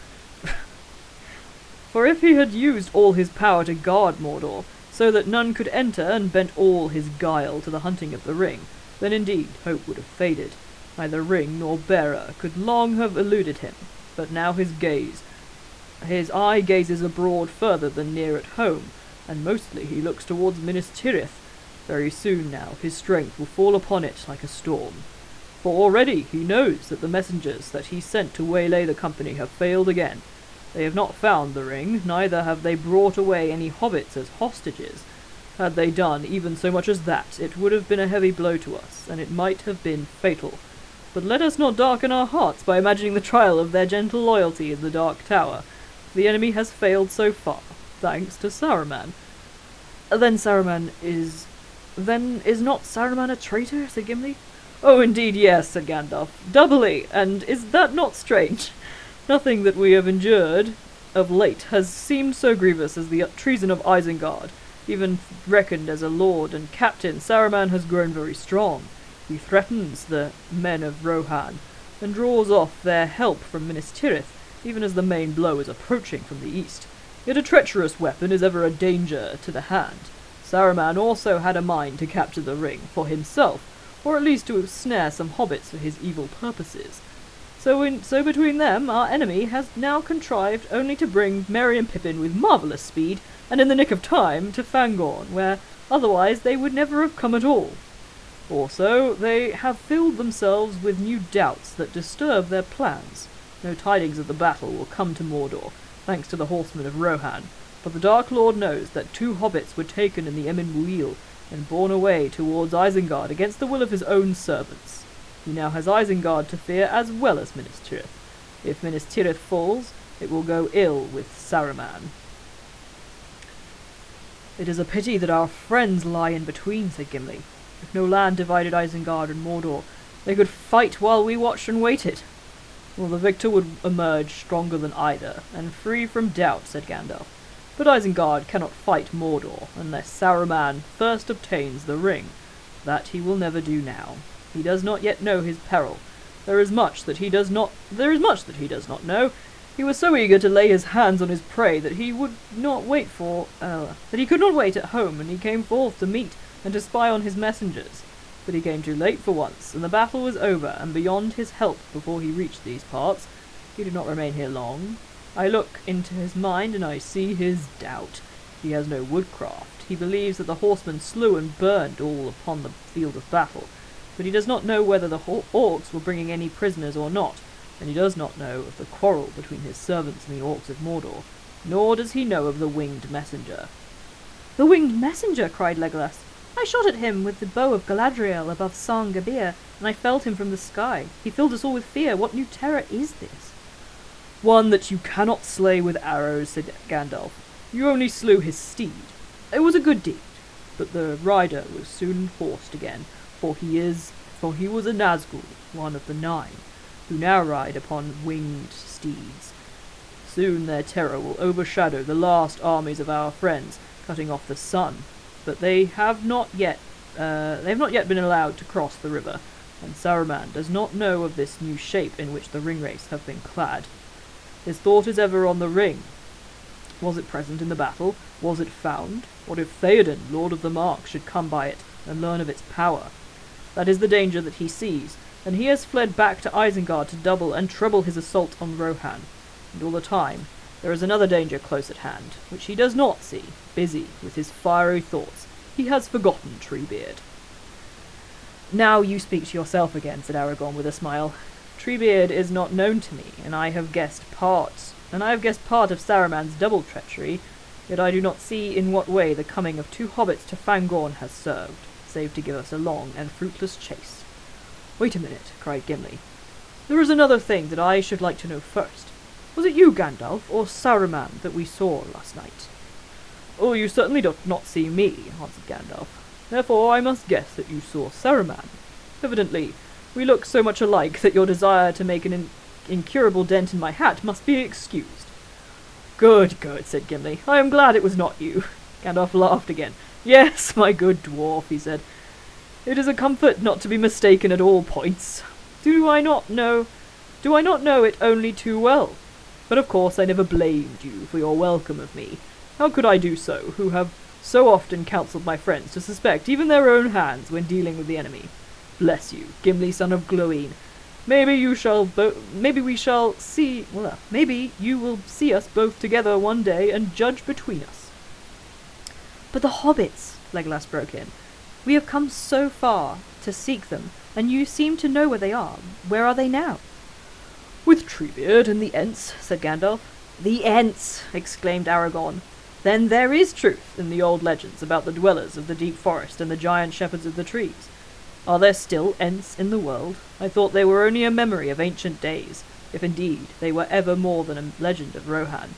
A: For if he had used all his power to guard Mordor, so that none could enter, and bent all his guile to the hunting of the ring, then indeed hope would have faded. Neither ring nor bearer could long have eluded him, but now his eye gazes abroad further than near at home, and mostly he looks towards Minas Tirith. Very soon now his strength will fall upon it like a storm. For already he knows that the messengers that he sent to waylay the company have failed again. They have not found the ring, neither have they brought away any hobbits as hostages. Had they done even so much as that, it would have been a heavy blow to us, and it might have been fatal. But let us not darken our hearts by imagining the trial of their gentle loyalty in the Dark Tower. The enemy has failed so far, thanks to Saruman. Then Saruman is
B: Then is not Saruman a traitor? Said Gimli. Oh, indeed, yes, said Gandalf. Doubly, and is that not strange? Nothing that we have endured of late has seemed so grievous as the treason of Isengard. Even reckoned as a lord and captain, Saruman has grown very strong. He threatens the men of Rohan, and draws off their help from Minas Tirith, even as the main blow is approaching from the east. Yet a treacherous weapon is ever a danger to the hand. Saruman also had a mind to capture the ring for himself, or at least to snare some hobbits for his evil purposes. So between them, our enemy has now contrived only to bring Merry and Pippin with marvellous speed, and in the nick of time, to Fangorn, where otherwise they would never have come at all. Also, they have filled themselves with new doubts that disturb their plans. No tidings of the battle will come to Mordor, thanks to the horsemen of Rohan, but the Dark Lord knows that 2 hobbits were taken in the Emyn Muil and borne away towards Isengard against the will of his own servants. He now has Isengard to fear as well as Minas Tirith. If Minas Tirith falls, it will go ill with Saruman. It is a pity that our friends lie in between, said Gimli. If no land divided Isengard and Mordor, they could fight while we watched and waited. Well, the victor would emerge stronger than either, and free from doubt, said Gandalf. But Isengard cannot fight Mordor unless Saruman first obtains the ring. That he will never do now. He does not yet know his peril. There is much that he does not know. He was so eager to lay his hands on his prey that he could not wait at home, and he came forth to meet and to spy on his messengers. But he came too late for once, and the battle was over and beyond his help before he reached these parts. He did not remain here long. I look into his mind, and I see his doubt. He has no woodcraft. He believes that the horsemen slew and burned all upon the field of battle, but he does not know whether the orcs were bringing any prisoners or not, and he does not know of the quarrel between his servants and the orcs of Mordor, nor does he know of the winged messenger.
A: The winged messenger, cried Legolas. I shot at him with the bow of Galadriel above San Gabir, and I felled him from the sky. He filled us all with fear. What new terror is this?
B: One that you cannot slay with arrows, said Gandalf. You only slew his steed. It was a good deed, but the rider was soon horsed again, for he was a Nazgul, one of the 9, who now ride upon winged steeds. Soon their terror will overshadow the last armies of our friends, cutting off the sun, but they have not yet been allowed to cross the river, and Saruman does not know of this new shape in which the ringwraiths have been clad. His thought is ever on the ring. Was it present in the battle? Was it found? What if Theoden, Lord of the Mark, should come by it and learn of its power? That is the danger that he sees, and he has fled back to Isengard to double and treble his assault on Rohan. And all the time, there is another danger close at hand, which he does not see. Busy with his fiery thoughts, he has forgotten Treebeard.
A: Now you speak to yourself again, said Aragorn with a smile. Treebeard is not known to me, and I have guessed part of Saruman's double treachery, yet I do not see in what way the coming of 2 hobbits to Fangorn has served, save to give us a long and fruitless chase.
B: Wait a minute, cried Gimli. There is another thing that I should like to know first. Was it you, Gandalf, or Saruman, that we saw last night? Oh, you certainly do not see me, answered Gandalf. Therefore I must guess that you saw Saruman. Evidently, we look so much alike that your desire to make an incurable dent in my hat must be excused. Good, said Gimli. I am glad it was not you. Gandalf laughed again. Yes, my good dwarf, he said. It is a comfort not to be mistaken at all points. Do I not know it only too well? But of course I never blamed you for your welcome of me. How could I do so, who have so often counselled my friends to suspect even their own hands when dealing with the enemy? Bless you, Gimli, son of Glóin. Maybe you will see us both together one day and judge between us.
A: But the hobbits, Legolas broke in. We have come so far to seek them, and you seem to know where they are. Where are they now?
B: With Treebeard and the Ents, said Gandalf.
A: The Ents, exclaimed Aragorn. Then there is truth in the old legends about the dwellers of the deep forest and the giant shepherds of the trees. Are there still Ents in the world? I thought they were only a memory of ancient days, if indeed they were ever more than a legend of Rohan.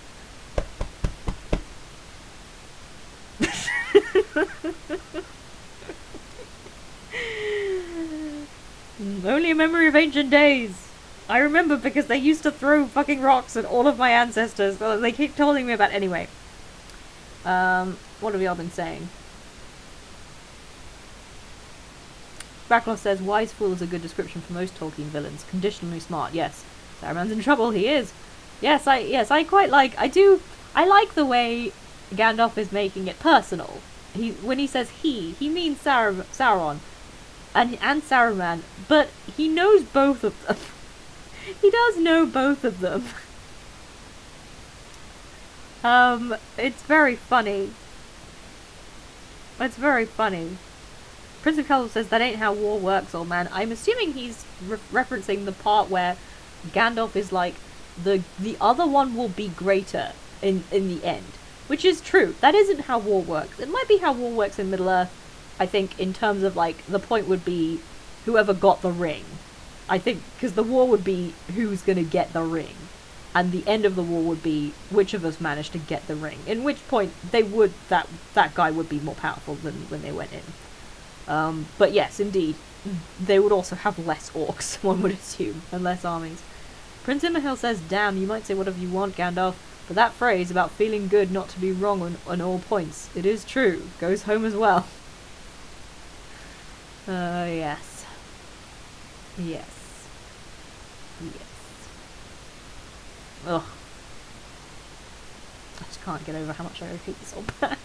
A: Only a memory of ancient days. I remember because they used to throw fucking rocks at all of my ancestors. They keep telling me about anyway. What have y'all been saying? Brackloff says, wise fool is a good description for most Tolkien villains. Conditionally smart, yes. Saruman's in trouble, he is. I quite like, I like the way Gandalf is making it personal. When he says he means Sauron and Saruman, but he knows both of them. He does know both of them. It's very funny. It's very funny. Prince of Kelvin says, that ain't how war works, old man. I'm assuming he's referencing the part where Gandalf is like, the other one will be greater in the end. Which is true. That isn't how war works. It might be how war works in Middle-earth, I think, in terms of, like, the point would be whoever got the ring. I think, because the war would be who's going to get the ring. And the end of the war would be which of us managed to get the ring. In which point, that guy would be more powerful than when they went in. But yes, indeed, they would also have less orcs, one would assume, and less armies. Prince Imrahil says, damn, you might say whatever you want, Gandalf, but that phrase about feeling good not to be wrong on all points, it is true, goes home as well. Yes. Yes. Yes. Ugh. I just can't get over how much I hate this old man.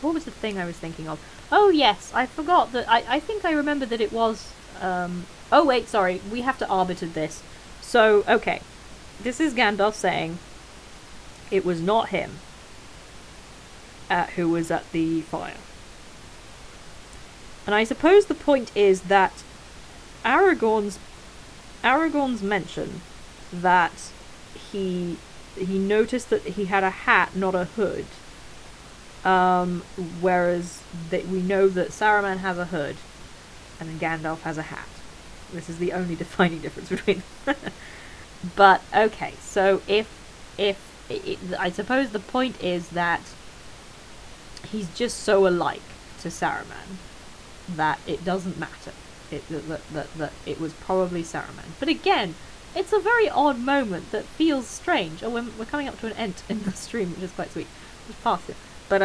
A: What was the thing I was thinking of? Oh yes, I forgot that, I think I remember that it was, oh wait, sorry, we have to arbiter this. So, okay, this is Gandalf saying it was not him who was at the fire. And I suppose the point is that Aragorn's mention that he noticed that he had a hat, not a hood. Whereas we know that Saruman has a hood and Gandalf has a hat. This is the only defining difference between them. But okay, so if I suppose the point is that he's just so alike to Saruman that it doesn't matter. That it was probably Saruman. But again, it's a very odd moment that feels strange. Oh, we're coming up to an end in the stream, which is quite sweet. Just past it. But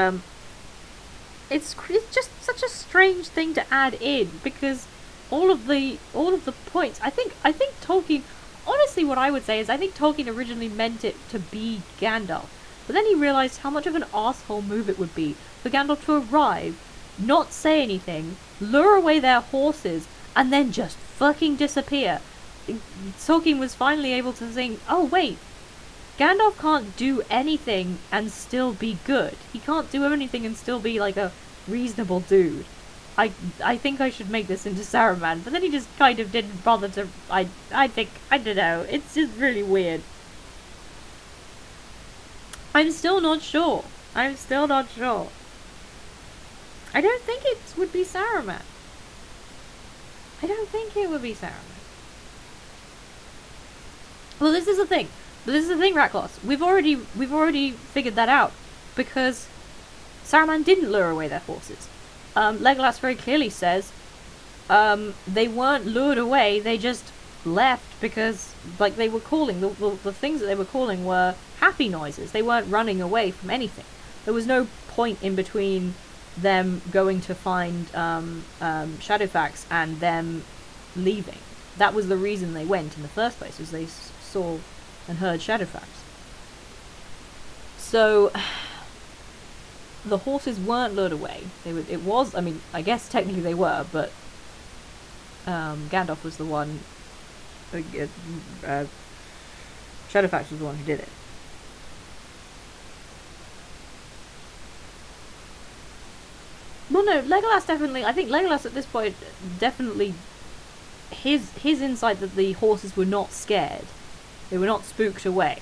A: it's just such a strange thing to add in, because all of the points. I think Tolkien. Honestly, what I would say is I think Tolkien originally meant it to be Gandalf, but then he realized how much of an asshole move it would be for Gandalf to arrive, not say anything, lure away their horses, and then just fucking disappear. Tolkien was finally able to think, oh wait, Gandalf can't do anything and still be good. He can't do anything and still be like a reasonable dude. I think I should make this into Saruman, but then he just kind of didn't bother to. I don't know. It's just really weird. I'm still not sure. I don't think it would be Saruman. I don't think it would be Saruman. Well, this is the thing. Raklos. We've already figured that out, because Saruman didn't lure away their horses. Legolas very clearly says they weren't lured away, they just left because, like, they were calling, the things that they were calling were happy noises. They weren't running away from anything. There was no point in between them going to find Shadowfax and them leaving. That was the reason they went in the first place, was they saw and heard Shadowfax. So the horses weren't lured away. I guess technically they were, but Gandalf was the one. Shadowfax was the one who did it. Well, no, Legolas definitely. I think Legolas at this point definitely his insight that the horses were not scared, they were not spooked away,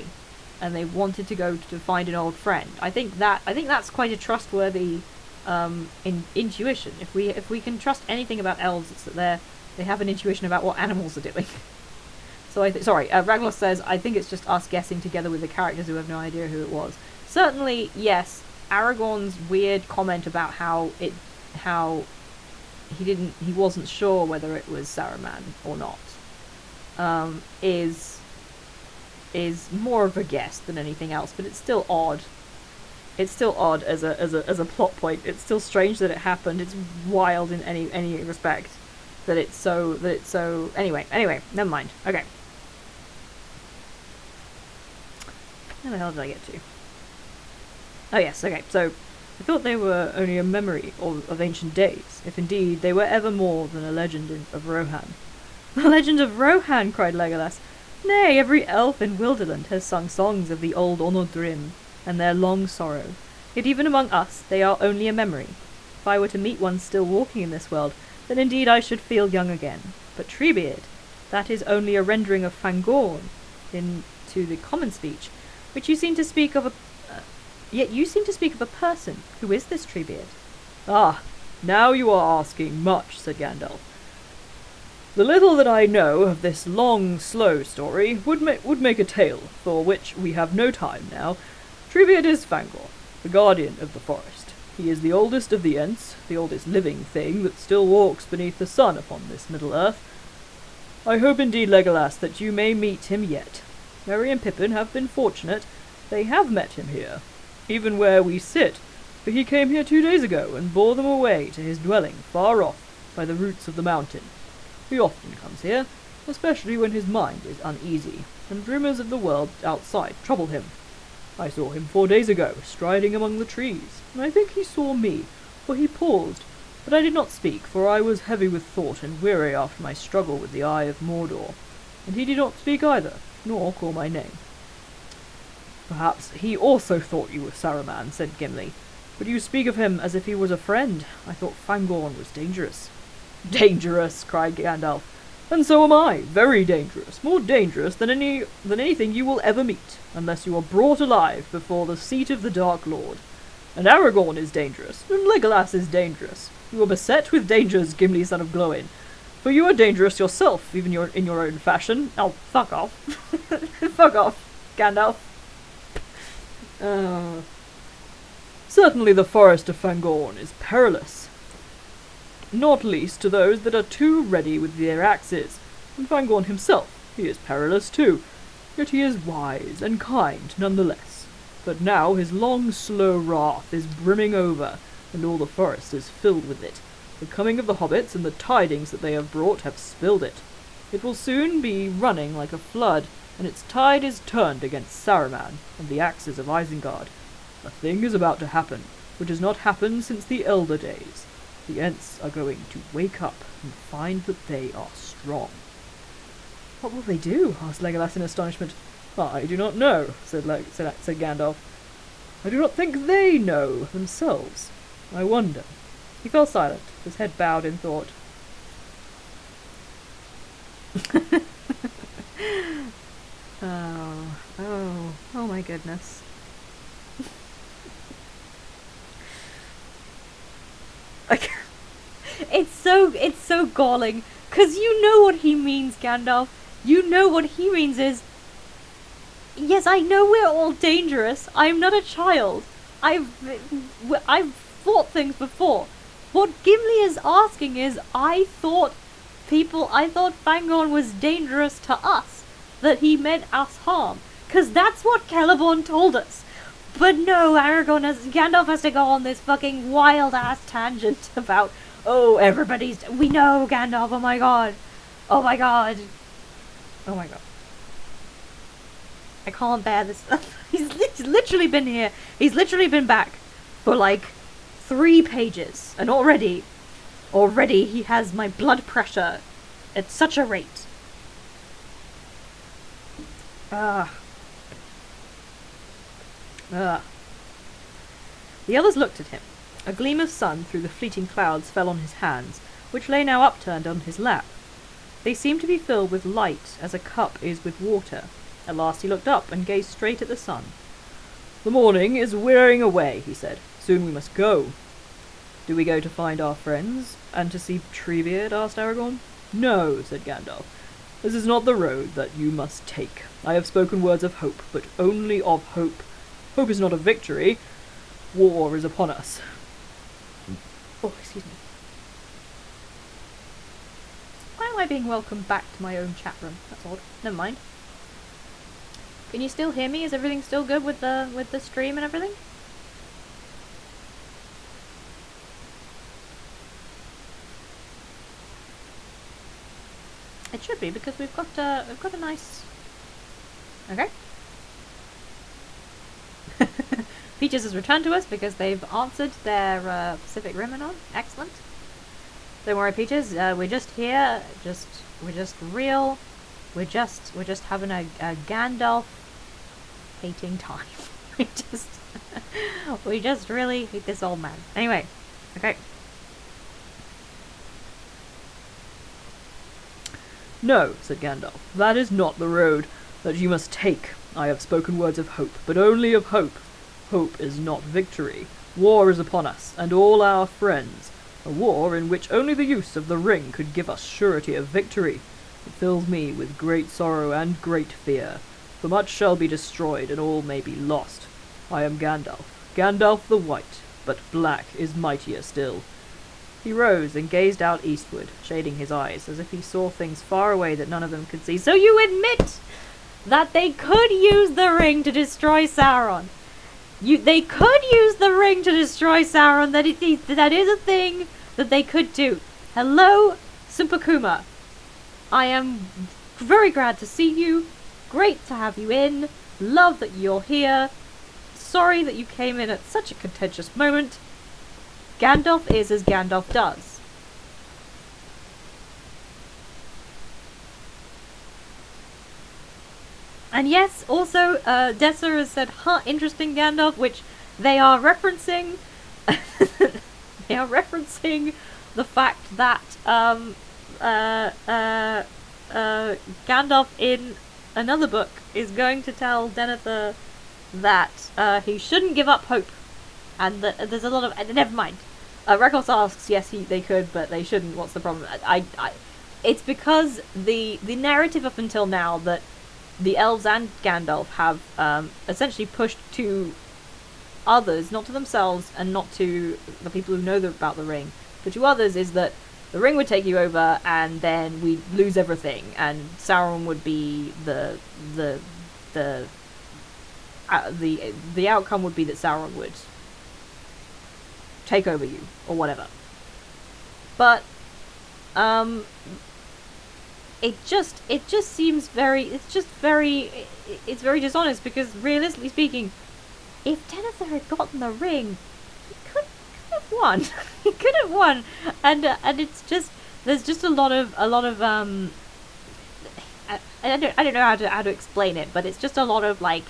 A: and they wanted to go to find an old friend. I think that's quite a trustworthy intuition. If we can trust anything about elves, it's that they have an intuition about what animals are doing. So Raglos says, I think it's just us guessing together with the characters who have no idea who it was. Certainly, yes, Aragorn's weird comment about how he wasn't sure whether it was Saruman or not, is more of a guess than anything else, but it's still odd. It's still odd as a plot point. It's still strange that it happened. It's wild in any respect that it's so anyway, never mind. Okay. Where the hell did I get to? Oh yes, okay, so I thought they were only a memory of ancient days, if indeed they were ever more than a legend of Rohan. The legend of Rohan, cried Legolas. Nay, every elf in Wilderland has sung songs of the old Onodrim, and their long sorrow. Yet even among us they are only a memory. If I were to meet one still walking in this world, then indeed I should feel young again. But Treebeard, that is only a rendering of Fangorn into the common speech, which you seem to speak of yet you seem to speak of a person. Who is this Treebeard?
B: Ah, now you are asking much, said Gandalf. The little that I know of this long, slow story would make a tale, for which we have no time now. Treebeard is Fangorn, the guardian of the forest. He is the oldest of the Ents, the oldest living thing that still walks beneath the sun upon this middle earth. I hope indeed, Legolas, that you may meet him yet. Merry and Pippin have been fortunate. They have met him here, even where we sit, for he came here 2 days ago and bore them away to his dwelling far off by the roots of the mountain. He often comes here, especially when his mind is uneasy, and rumours of the world outside trouble him. I saw him 4 days ago, striding among the trees, and I think he saw me, for he paused, but I did not speak, for I was heavy with thought and weary after my struggle with the Eye of Mordor, and he did not speak either, nor call my name. Perhaps he also thought you were Saruman, said Gimli, but you speak of him as if he was a friend. I thought Fangorn was dangerous. Dangerous, cried Gandalf. And so am I, very dangerous, more dangerous than anything you will ever meet, unless you are brought alive before the seat of the Dark Lord. And Aragorn is dangerous, and Legolas is dangerous. You are beset with dangers, Gimli, son of Glóin, for you are dangerous yourself, even in your own fashion. Oh, fuck off. Fuck off, Gandalf. Certainly the forest of Fangorn is perilous, not least to those that are too ready with their axes, and Fangorn himself, he is perilous too, yet he is wise and kind nonetheless. But now his long, slow wrath is brimming over, and all the forest is filled with it. The coming of the hobbits and the tidings that they have brought have spilled it. It will soon be running like a flood, and its tide is turned against Saruman and the axes of Isengard. A thing is about to happen, which has not happened since the elder days. The Ents are going to wake up and find that they are strong.
A: What will they do? Asked Legolas in astonishment.
B: I do not know, said Gandalf. I do not think they know themselves. I wonder.
A: He fell silent, his head bowed in thought. Oh my goodness. It's so galling, 'cause you know what he means, Gandalf. You know what he means is, yes, I know we're all dangerous. I'm not a child. I've fought things before. What Gimli is asking is, I thought Fangorn was dangerous to us, that he meant us harm, 'cause that's what Celeborn told us. But no, Gandalf has to go on this fucking wild ass tangent about, oh, we know, Gandalf, oh my god. Oh my god. Oh my god. I can't bear this stuff. He's literally been here. He's literally been back for like 3 pages. And already he has my blood pressure at such a rate. The others looked at him. A gleam of sun through the fleeting clouds fell on his hands, which lay now upturned on his lap. They seemed to be filled with light as a cup is with water. At last he looked up and gazed straight at the sun. The morning is wearing away, he said. Soon we must go. Do we go to find our friends, and to see Treebeard? Asked Aragorn. No, said Gandalf.
B: This is not the road that you must take. I have spoken words of hope, but only of hope. Hope is not a victory. War is upon us. Oh, excuse me.
A: Why am I being welcomed back to my own chat room? That's odd. Never mind. Can you still hear me? Is everything still good with the stream and everything? It should be, because we've got a nice. Okay. Peaches has returned to us because they've answered their Pacific Rim anon. Excellent. Don't worry, Peaches. We're just here. We're just real. We're just having a Gandalf hating time. we just really hate this old man. Anyway, okay.
B: No, said Gandalf, that is not the road that you must take. I have spoken words of hope, but only of hope. Hope is not victory. War is upon us, and all our friends. A war in which only the use of the ring could give us surety of victory. It fills me with great sorrow and great fear, for much shall be destroyed, and all may be lost. I am Gandalf, Gandalf the White, but black is mightier still. He rose and gazed out eastward, shading his eyes, as if he saw things far away that none of them could see.
A: So you admit that they could use the ring to destroy Sauron? They could use the ring to destroy Sauron. That is a thing that they could do. Hello, Sumpakuma. I am very glad to see you. Great to have you in. Love that you're here. Sorry that you came in at such a contentious moment. Gandalf is as Gandalf does. And yes, also, Dessa has said, interesting Gandalf, which they are referencing. They are referencing the fact that Gandalf in another book is going to tell Denethor that he shouldn't give up hope. And that there's a lot of... never mind. Rekos asks, yes, they could, but they shouldn't. What's the problem? It's because the narrative up until now that the elves and Gandalf have essentially pushed to others, not to themselves and not to the people who know about the ring, but to others, is that the ring would take you over and then we'd lose everything, and Sauron would be the outcome would be that Sauron would take over you or whatever. But it's very dishonest, because realistically speaking, if Denethor had gotten the ring, he could have won. He could have won, and it's just, there's just a lot of I don't know how to explain it, but it's just a lot of like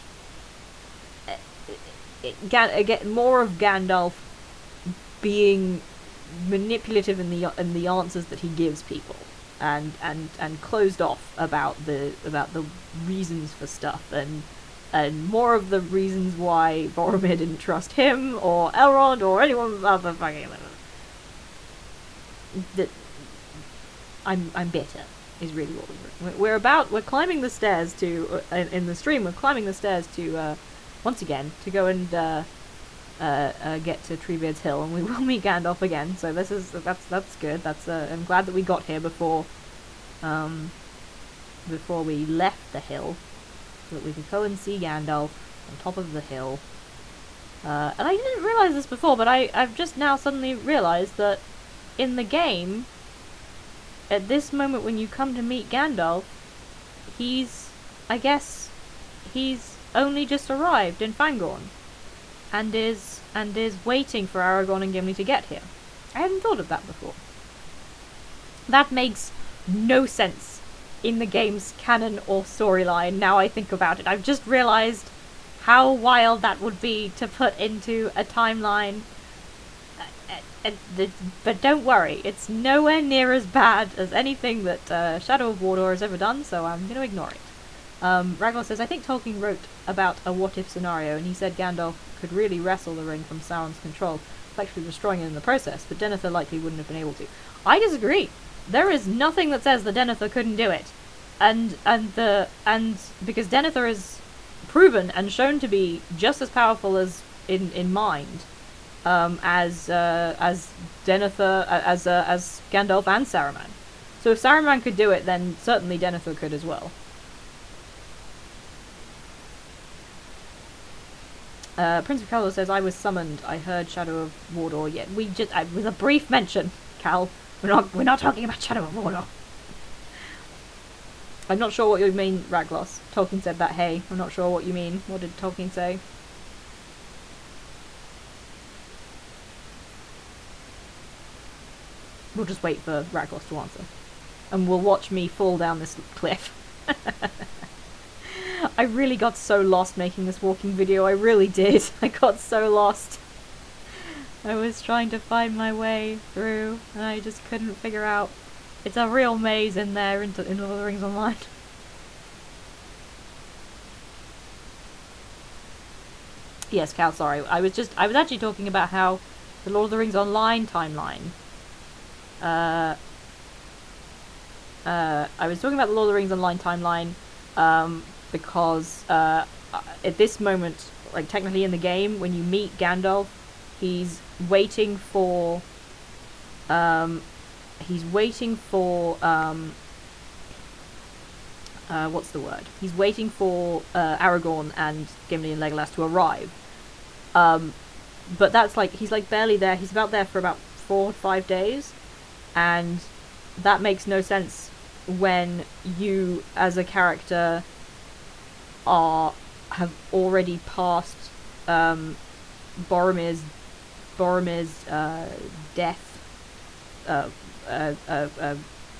A: get more of Gandalf being manipulative in the answers that he gives people, and closed off about the reasons for stuff, and more of the reasons why Boromir didn't trust him or Elrond or anyone other fucking. That I'm better is really what we're climbing the stairs to in the stream. We're climbing the stairs to once again to go and get to Treebeard's Hill, and we will meet Gandalf again. So that's good. I'm glad that we got here before we left the hill, so that we could go and see Gandalf on top of the hill. And I didn't realize this before, but I've just now suddenly realized that in the game, at this moment when you come to meet Gandalf, he's only just arrived in Fangorn, and is waiting for Aragorn and Gimli to get here. I hadn't thought of that before. That makes no sense in the game's canon or storyline. Now I think about it, I've just realized how wild that would be to put into a timeline. But don't worry, it's nowhere near as bad as anything that Shadow of Mordor has ever done, so I'm going to ignore it. Ragnar says, I think Tolkien wrote about a what-if scenario, and he said Gandalf could really wrestle the ring from Sauron's control, effectively destroying it in the process, but Denethor likely wouldn't have been able to. I disagree. There is nothing that says that Denethor couldn't do it. and because Denethor is proven and shown to be just as powerful as in mind, as Denethor, as Gandalf and Saruman. So if Saruman could do it, then certainly Denethor could as well. Prince of Kalar says, I was summoned. I heard Shadow of Mordor. Yet we just, it was a brief mention, Cal. We're not talking about Shadow of Mordor. I'm not sure what you mean, Raglos. Tolkien said that, hey. I'm not sure what you mean. What did Tolkien say? We'll just wait for Raglos to answer. And we'll watch me fall down this cliff. I really got so lost making this walking video. I really did. I got so lost. I was trying to find my way through, and I just couldn't figure out. It's a real maze in there in Lord of the Rings Online. Yes, Cal, sorry. I was actually talking about how the Lord of the Rings Online timeline. I was talking about the Lord of the Rings Online timeline, because at this moment, like technically in the game, when you meet Gandalf, he's waiting for what's the word? He's waiting for Aragorn and Gimli and Legolas to arrive. But that's like, he's like barely there. He's about there for about 4 or 5 days, and that makes no sense when you, as a character, have already passed Boromir's death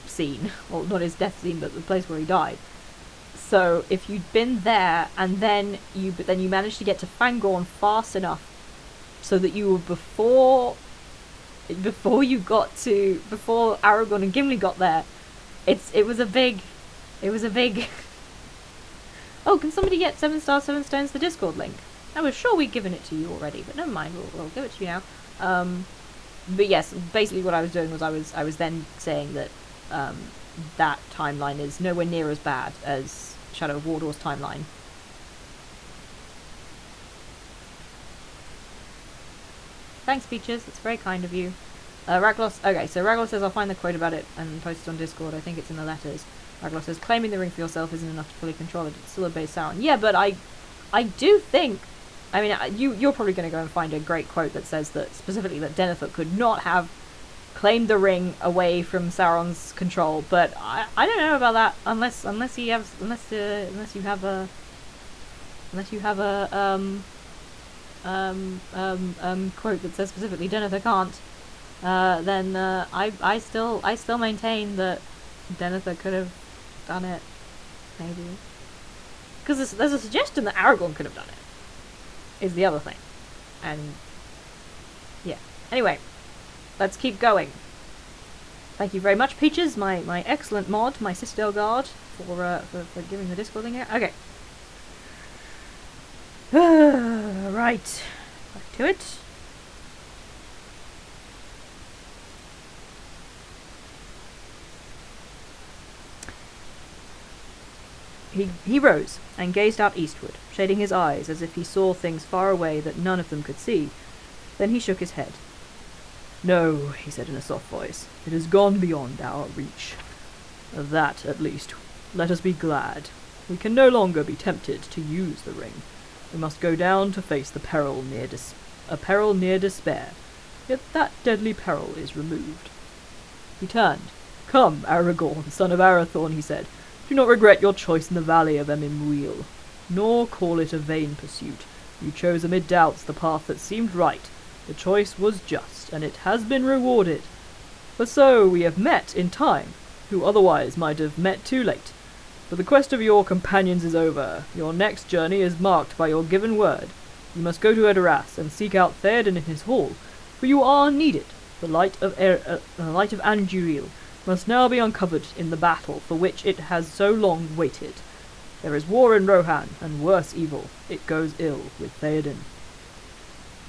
A: scene. Well, not his death scene, but the place where he died. So if you'd been there and then you managed to get to Fangorn fast enough so that you were before Aragorn and Gimli got there, it was a big Oh, can somebody get 7 stars, 7 stones, the Discord link? I was sure we'd given it to you already, but never mind, we'll give it to you now. But yes, basically what I was doing was I was then saying that that timeline is nowhere near as bad as Shadow of Mordor's timeline. Thanks, Peaches, that's very kind of you. Raglos, okay, so Raglos says I'll find the quote about it and post it on Discord. I think it's in the letters. Raglos says, claiming the ring for yourself isn't enough to fully control it. It still obeys Sauron. Yeah, but I do think, I mean, you're probably going to go and find a great quote that says that, specifically, that Denethor could not have claimed the ring away from Sauron's control, but I don't know about that, unless you have a quote that says specifically Denethor can't, then I still maintain that Denethor could have done it, maybe. Because there's a suggestion that Aragorn could have done it, is the other thing. And, yeah. Anyway, let's keep going. Thank you very much, Peaches, my excellent mod, my Citadel Guard, for giving the Discord link here. Okay. Right. Back to it. He rose and gazed out eastward, shading his eyes as if he saw things far away that none of them could see. Then he shook his head. No, he said in a soft voice, it has gone beyond our reach. Of that, at least, let us be glad. We can no longer be tempted to use the ring. We must go down to face the peril near despair. Yet that deadly peril is removed. He turned. Come, Aragorn, son of Arathorn, he said. Do not regret your choice in the valley of Emyn nor call it a vain pursuit. You chose amid doubts the path that seemed right. The choice was just, and it has been rewarded. For so we have met in time, who otherwise might have met too late. But the quest of your companions is over. Your next journey is marked by your given word. You must go to Edoras and seek out Theoden in his hall, for you are needed. The light of Andúril must now be uncovered in the battle for which it has so long waited. There is war in Rohan, and worse evil. It goes ill with Theoden.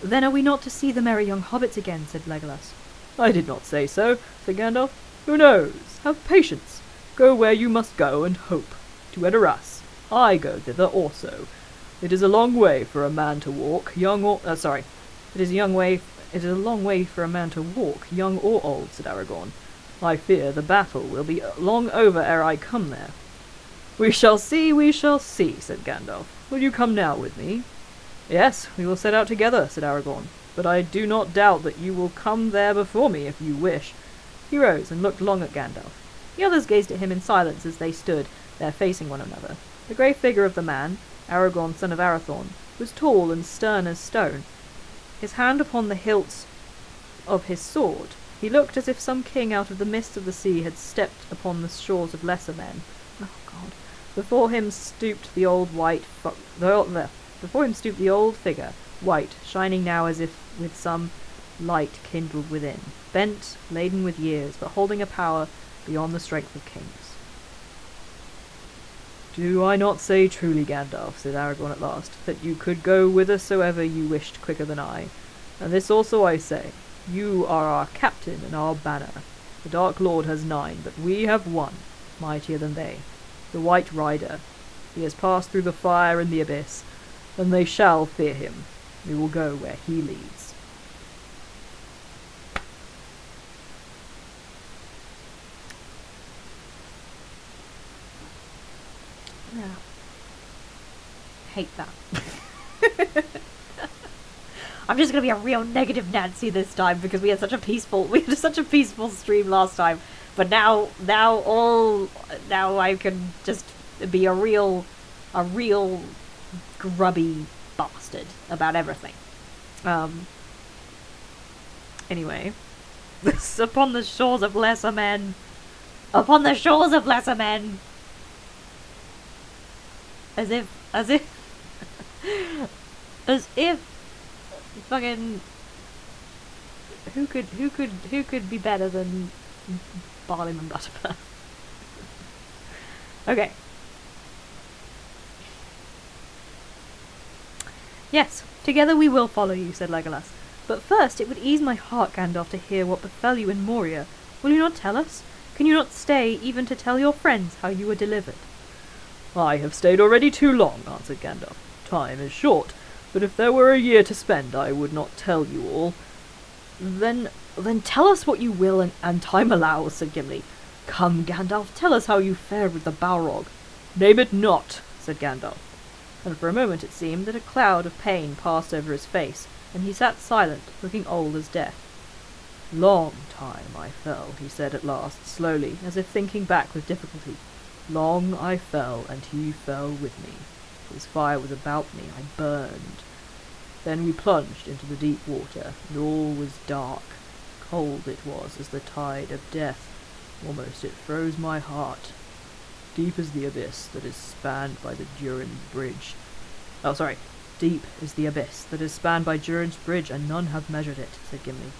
A: Then are we not to see the merry young hobbits again, said Legolas. I did not say so, said Gandalf. Who knows? Have patience.
C: Go where you must go and hope to Edoras. I go thither also. It is a long way for a man to walk, young or It is a young way. It is a long way for a man to walk, young or old," said Aragorn. "I fear the battle will be long over ere I come there." We shall see, said Gandalf. "Will you come now with me?" "Yes, we will set out together," said Aragorn. "But I do not doubt that you will come there before me if you wish." He rose and looked long at Gandalf. The others gazed at him in silence as they stood there facing one another. The grey figure of the man, Aragorn, son of Arathorn, was tall and stern as stone, his hand upon the hilt of his sword. He looked as if some king out of the mists of the sea had stepped upon the shores of lesser men. Oh God! Before him stooped the old figure, white, shining now as if with some light kindled within, bent, laden with years, but holding a power beyond the strength of kings. "Do I not say truly, Gandalf," said Aragorn at last, "that you could go whithersoever you wished quicker than I? And this also I say, you are our captain and our banner. The Dark Lord has 9, but we have one, mightier than they, the White Rider. He has passed through the fire and the abyss, and they shall fear him. We will go where he leads."
A: Yeah. Hate that. I'm just gonna be a real negative Nancy this time because we had such a peaceful stream last time. But now I can just be a real grubby bastard about everything. Anyway, this upon the shores of lesser men. As if fucking who could be better than Barlim and Butterbur? Okay. "Yes, together we will follow you," said Legolas. "But first it would ease my heart, Gandalf, to hear what befell you in Moria. Will you not tell us? Can you not stay even to tell your friends how you were delivered?"
C: "I have stayed already too long," answered Gandalf. "Time is short, but if there were a year to spend, I would not tell you all." Then tell us what you will, and time allows," said Gimli. "Come, Gandalf, tell us how you fared with the Balrog." "Name it not," said Gandalf. And for a moment it seemed that a cloud of pain passed over his face, and he sat silent, looking old as death. "Long time I fell," he said at last, slowly, as if thinking back with difficulty. "Long I fell, and he fell with me. His fire was about me, I burned. Then we plunged into the deep water, and all was dark. Cold it was as the tide of death. Almost it froze my heart. Deep is the abyss that is spanned by the Durin's bridge. Deep is the abyss that is spanned by Durin's bridge, and none have measured it," said Gimli.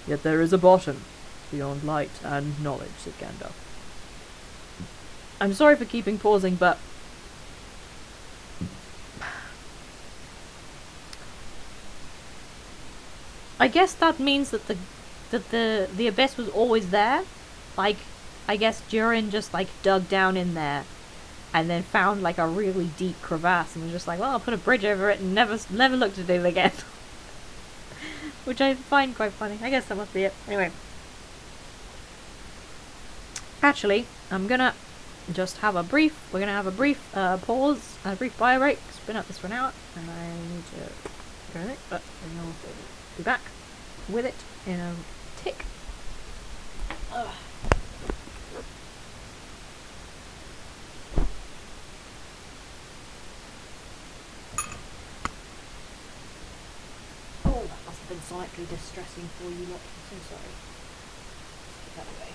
C: "Yet there is a bottom, beyond light and knowledge," said Gandalf. I'm sorry for keeping pausing, but
A: I guess that means that the abyss was always there. Like, I guess Durin just like dug down in there and then found like a really deep crevasse and was just like, well, I'll put a bridge over it and never looked at it again. Which I find quite funny. I guess that must be it. Anyway. Actually, I'm gonna just have a brief pause, a brief bio break. It's been at this for an hour, and I need to go, but we'll be back with it in a tick. Ugh. Oh, that must have been slightly distressing for you lot. I'm so sorry. Let's put that away.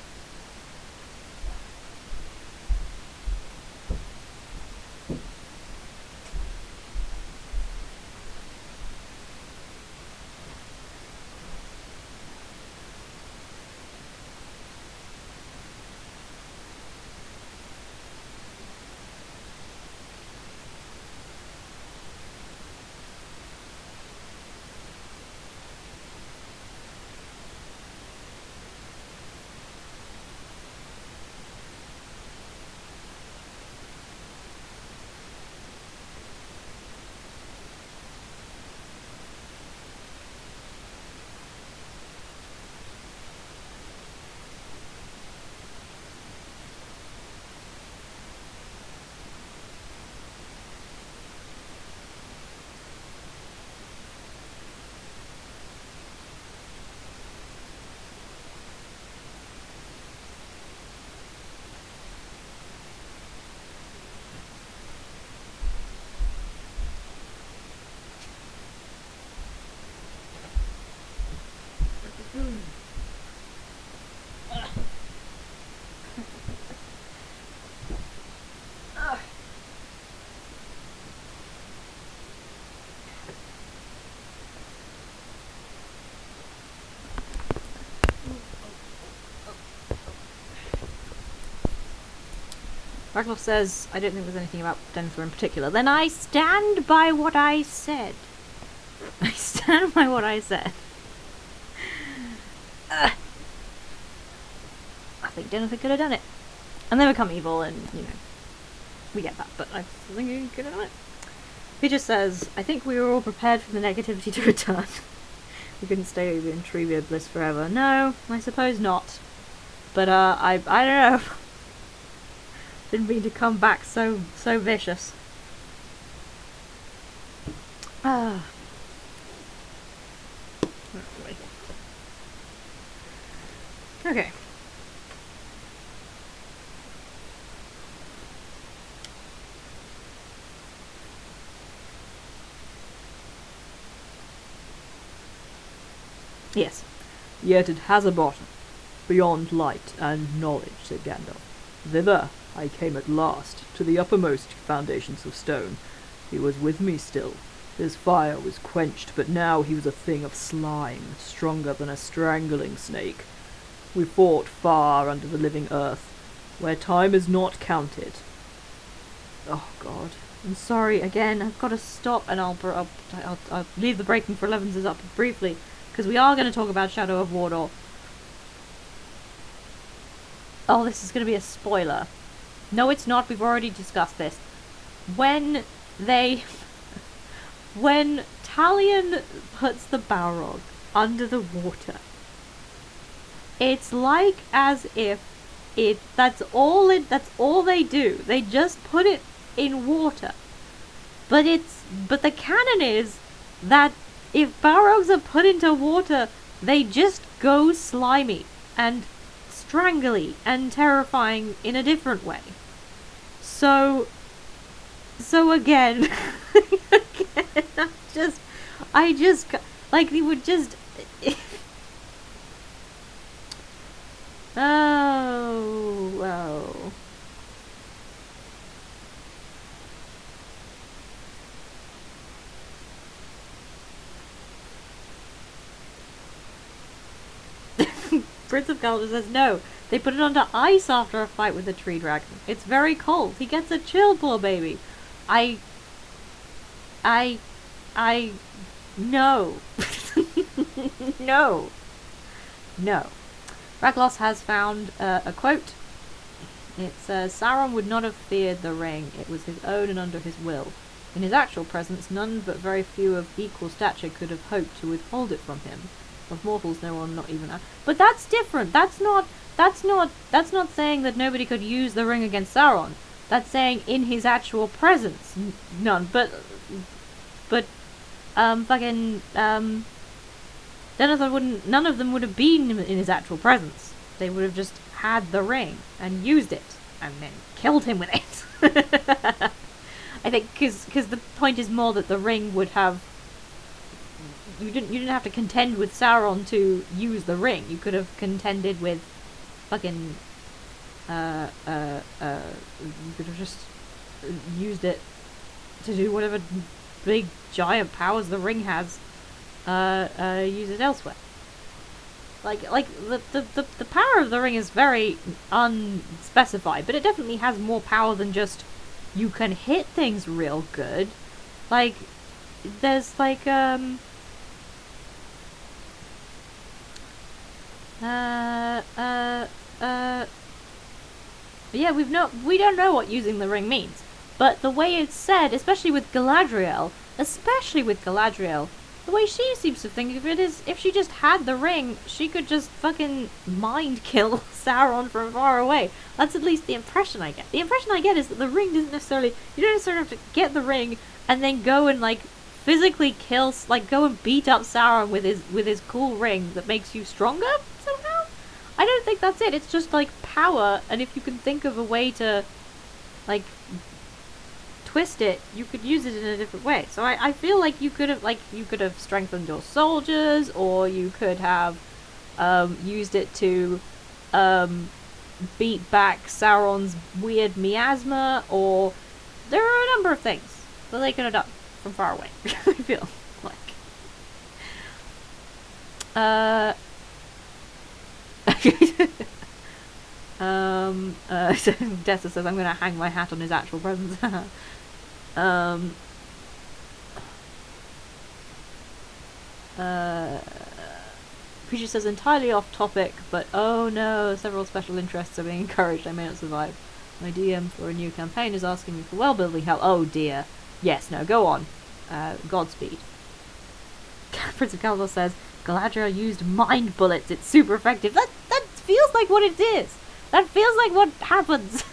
A: Ragnar says, I don't think there's anything about Denethor in particular. Then I stand by what I said. I stand by what I said. I think Denethor could have done it. And they become evil, and, you know, we get that, but I think he could have done it. He just says, I think we were all prepared for the negativity to return. We couldn't stay in Treebeard bliss forever. No, I suppose not. But, I don't know. Didn't mean to come back so vicious. Ah. Okay. Yes.
C: Yet it has a bottom, beyond light and knowledge, said Gandalf. Thither I came at last, to the uppermost foundations of stone. He was with me still. His fire was quenched, but now he was a thing of slime, stronger than a strangling snake. We fought far under the living earth, where time is not counted.
A: Oh God, I'm sorry again. I've got to stop, and I'll leave the breaking for 11s up briefly, because we are going to talk about Shadow of Mordor. Oh, this is going to be a spoiler. No, it's not. We've already discussed this. When Talion puts the Balrog under the water, it's like as if that's all they do. They just put it in water. But the canon is that if Balrogs are put into water, they just go slimy and strangly and terrifying in a different way. So again, I just like they would just. Oh well. Prince of Galador says no. They put it under ice after a fight with the tree dragon. It's very cold. He gets a chill, poor baby. No. No. Raglos has found a quote. It says, Sauron would not have feared the ring. It was his own and under his will. In his actual presence, none but very few of equal stature could have hoped to withhold it from him. Of mortals, no one, not even... But that's different. That's not saying that nobody could use the ring against Sauron. That's saying in his actual presence, none. But Denethor wouldn't... None of them would have been in his actual presence. They would have just had the ring and used it and then killed him with it. I think because the point is more that the ring would have... You didn't have to contend with Sauron to use the ring. You could have contended with fucking you could have just used it to do whatever big giant powers the ring has. Use it elsewhere. Like the power of the ring is very unspecified, but it definitely has more power than just you can hit things real good. Like there's like yeah, we don't know what using the ring means. But the way it's said, especially with Galadriel, the way she seems to think of it is if she just had the ring, she could just fucking mind kill Sauron from far away. That's at least the impression I get. The impression I get is that the ring doesn't necessarily... You don't necessarily have to get the ring and then go and, like, physically kill... Like, go and beat up Sauron with his cool ring that makes you stronger somehow? I don't think that's it. It's just, like, power, and if you can think of a way to, like... twist it, you could use it in a different way. So I feel like you could have strengthened your soldiers, or you could have used it to beat back Sauron's weird miasma, or there are a number of things that they could have done from far away. I feel like Dessa says, I'm going to hang my hat on his actual presence. Preacher says, entirely off topic, but oh no, several special interests are being encouraged. I may not survive. My DM for a new campaign is asking me for well-building help. Oh dear. Yes, no, go on. Godspeed. Prince of Caldor says, Galadriel used mind bullets. It's super effective. That feels like what it is. That feels like what happens.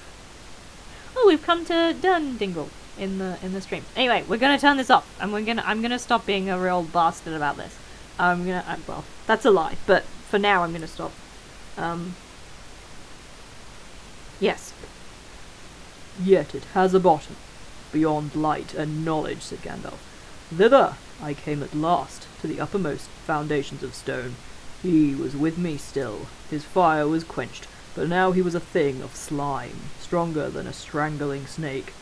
A: Oh, we've come to Dundingle in the stream. Anyway, we're gonna turn this off, and I'm gonna stop being a real bastard about this. Well, that's a lie, but for now I'm gonna stop. Yes.
C: Yet it has a bottom, beyond light and knowledge, said Gandalf. Thither I came at last, to the uppermost foundations of stone. He was with me still. His fire was quenched, but now he was a thing of slime, stronger than a strangling snake.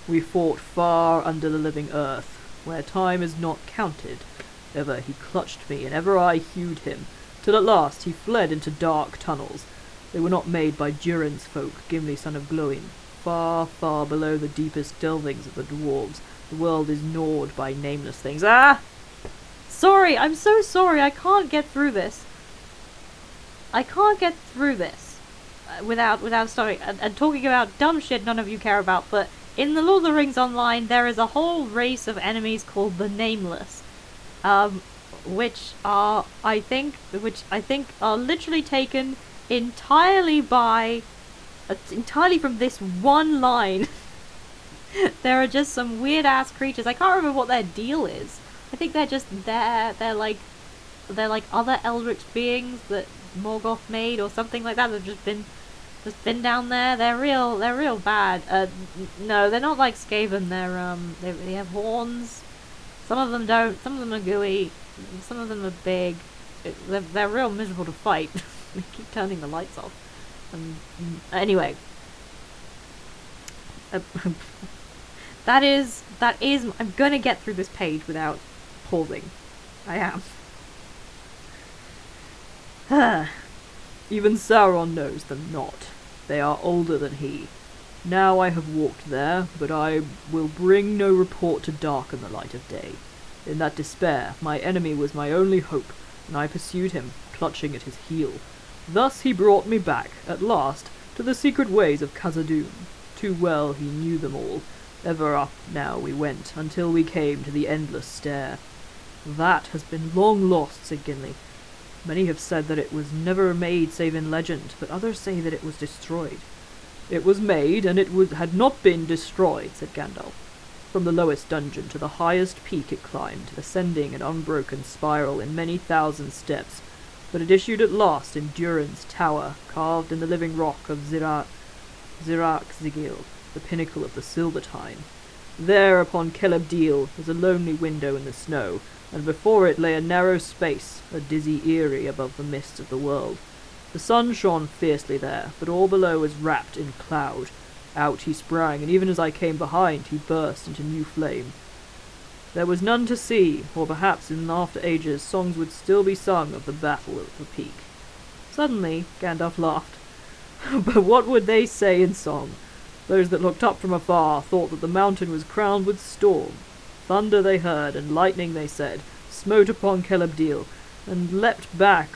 C: We fought far under the living earth, where time is not counted. Ever he clutched me, and ever I hewed him, till at last he fled into dark tunnels. They were not made by Durin's folk, Gimli son of Glóin. Far, far below the deepest delvings of the dwarves, the world is gnawed by nameless things. Ah!
A: Sorry, I'm so sorry. I can't get through this. I can't get through this without starting and talking about dumb shit none of you care about. But in the Lord of the Rings Online, there is a whole race of enemies called the Nameless, which I think are literally taken entirely from this one line. There are just some weird ass creatures. I can't remember what their deal is. I think they're just there. They're like other eldritch beings that Morgoth made or something like that. They've just been down there. They're real bad. No, they're not like Skaven. They have horns. Some of them don't. Some of them are gooey. Some of them are big. They're real miserable to fight. They keep turning the lights off. Anyway. That is. I'm gonna get through this page without pausing. I am.
C: Even Sauron knows them not. They are older than he. Now I have walked there, but I will bring no report to darken the light of day. In that despair, my enemy was my only hope, and I pursued him, clutching at his heel. Thus he brought me back, at last, to the secret ways of Khazad-dûm. Too well he knew them all. Ever up now we went, until we came to the endless stair. That has been long lost, said Gimli. Many have said that it was never made save in legend, but others say that it was destroyed. It was made, and it had not been destroyed, said Gandalf. From the lowest dungeon to the highest peak it climbed, ascending an unbroken spiral in many thousand steps, but it issued at last in Durin's tower, carved in the living rock of Zirac-Zigil, the pinnacle of the Silvertine. There, upon Celebdil, was a lonely window in the snow, and before it lay a narrow space, a dizzy eyrie above the mists of the world. The sun shone fiercely there, but all below was wrapped in cloud. Out he sprang, and even as I came behind, he burst into new flame. There was none to see, or perhaps in after ages songs would still be sung of the battle at the peak. Suddenly, Gandalf laughed. But what would they say in song? Those that looked up from afar thought that the mountain was crowned with storm. Thunder they heard, and lightning, they said, smote upon Celebdil, and leapt back,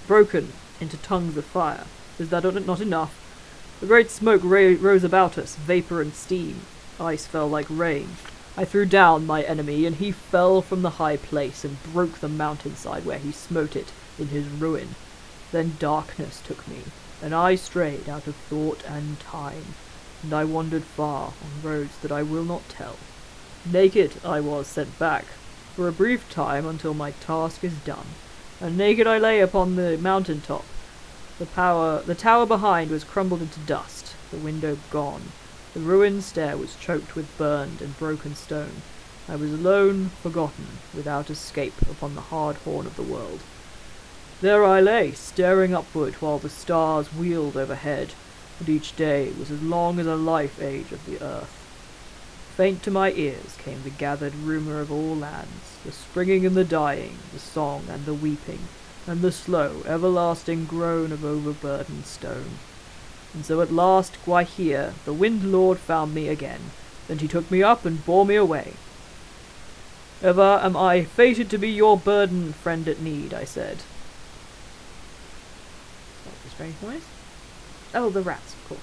C: broken into tongues of fire. Is that not enough? The great smoke rose about us, vapour and steam. Ice fell like rain. I threw down my enemy, and he fell from the high place, and broke the mountainside where he smote it in his ruin. Then darkness took me, and I strayed out of thought and time, and I wandered far on roads that I will not tell. Naked I was sent back, for a brief time until my task is done, and naked I lay upon the mountain top. The tower behind was crumbled into dust, the window gone. The ruined stair was choked with burned and broken stone. I was alone, forgotten, without escape upon the hard horn of the world. There I lay, staring upward while the stars wheeled overhead, and each day was as long as a life-age of the earth. Faint to my ears came the gathered rumour of all lands, the springing and the dying, the song and the weeping, and the slow, everlasting groan of overburdened stone. And so at last, Gwaihir, the Wind Lord, found me again. Then he took me up and bore me away. Ever am I fated to be your burden, friend at need, I said.
A: What was the strange noise? Oh, the rats, of course.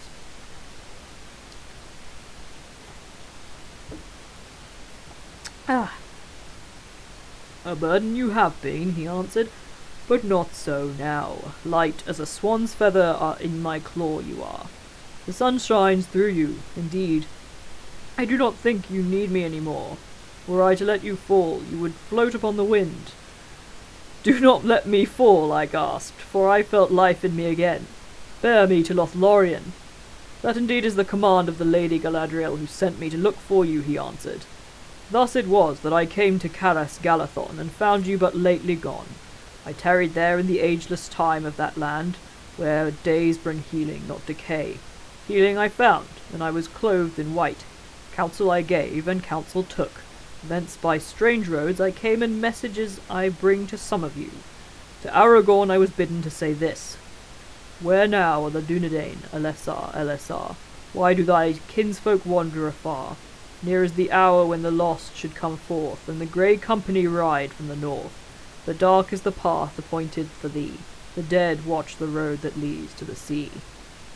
A: Ah.
C: A burden you have been, he answered, but not so now. Light as a swan's feather in my claw you are. The sun shines through you, indeed. I do not think you need me any more. Were I to let you fall, you would float upon the wind. Do not let me fall, I gasped, for I felt life in me again. Bear me to Lothlorien. That indeed is the command of the Lady Galadriel who sent me to look for you, he answered. Thus it was that I came to Caras Galathon, and found you but lately gone. I tarried there in the ageless time of that land, where days bring healing, not decay. Healing I found, and I was clothed in white. Counsel I gave, and counsel took. Thence by strange roads I came, and messages I bring to some of you. To Aragorn I was bidden to say this. Where now are the Dunedain, Elessar? Why do thy kinsfolk wander afar? Near is the hour when the lost should come forth, and the grey company ride from the north. The dark is the path appointed for thee. The dead watch the road that leads to the sea.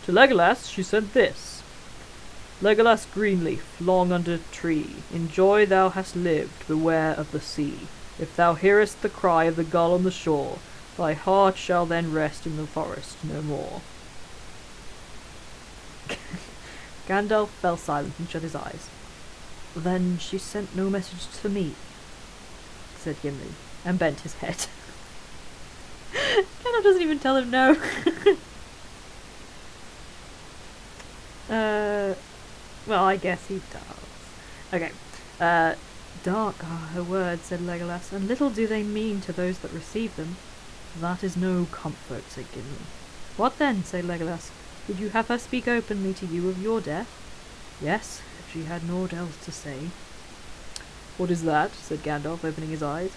C: To Legolas she sent this. Legolas Greenleaf, long under tree, in joy thou hast lived, beware of the sea. If thou hearest the cry of the gull on the shore, thy heart shall then rest in the forest no more.
A: Gandalf fell silent and shut his eyes.
B: Then she sent no message to me,
A: said Gimli, and bent his head. Gandalf doesn't even tell him no. Well, I guess he does. Okay. Dark are her words, said Legolas, and little do they mean to those that receive them.
B: That is no comfort, said Gimli.
A: What then, said Legolas? Would you have her speak openly to you of your death?
B: Yes, if she had naught else to say.
C: What is that? Said Gandalf, opening his eyes.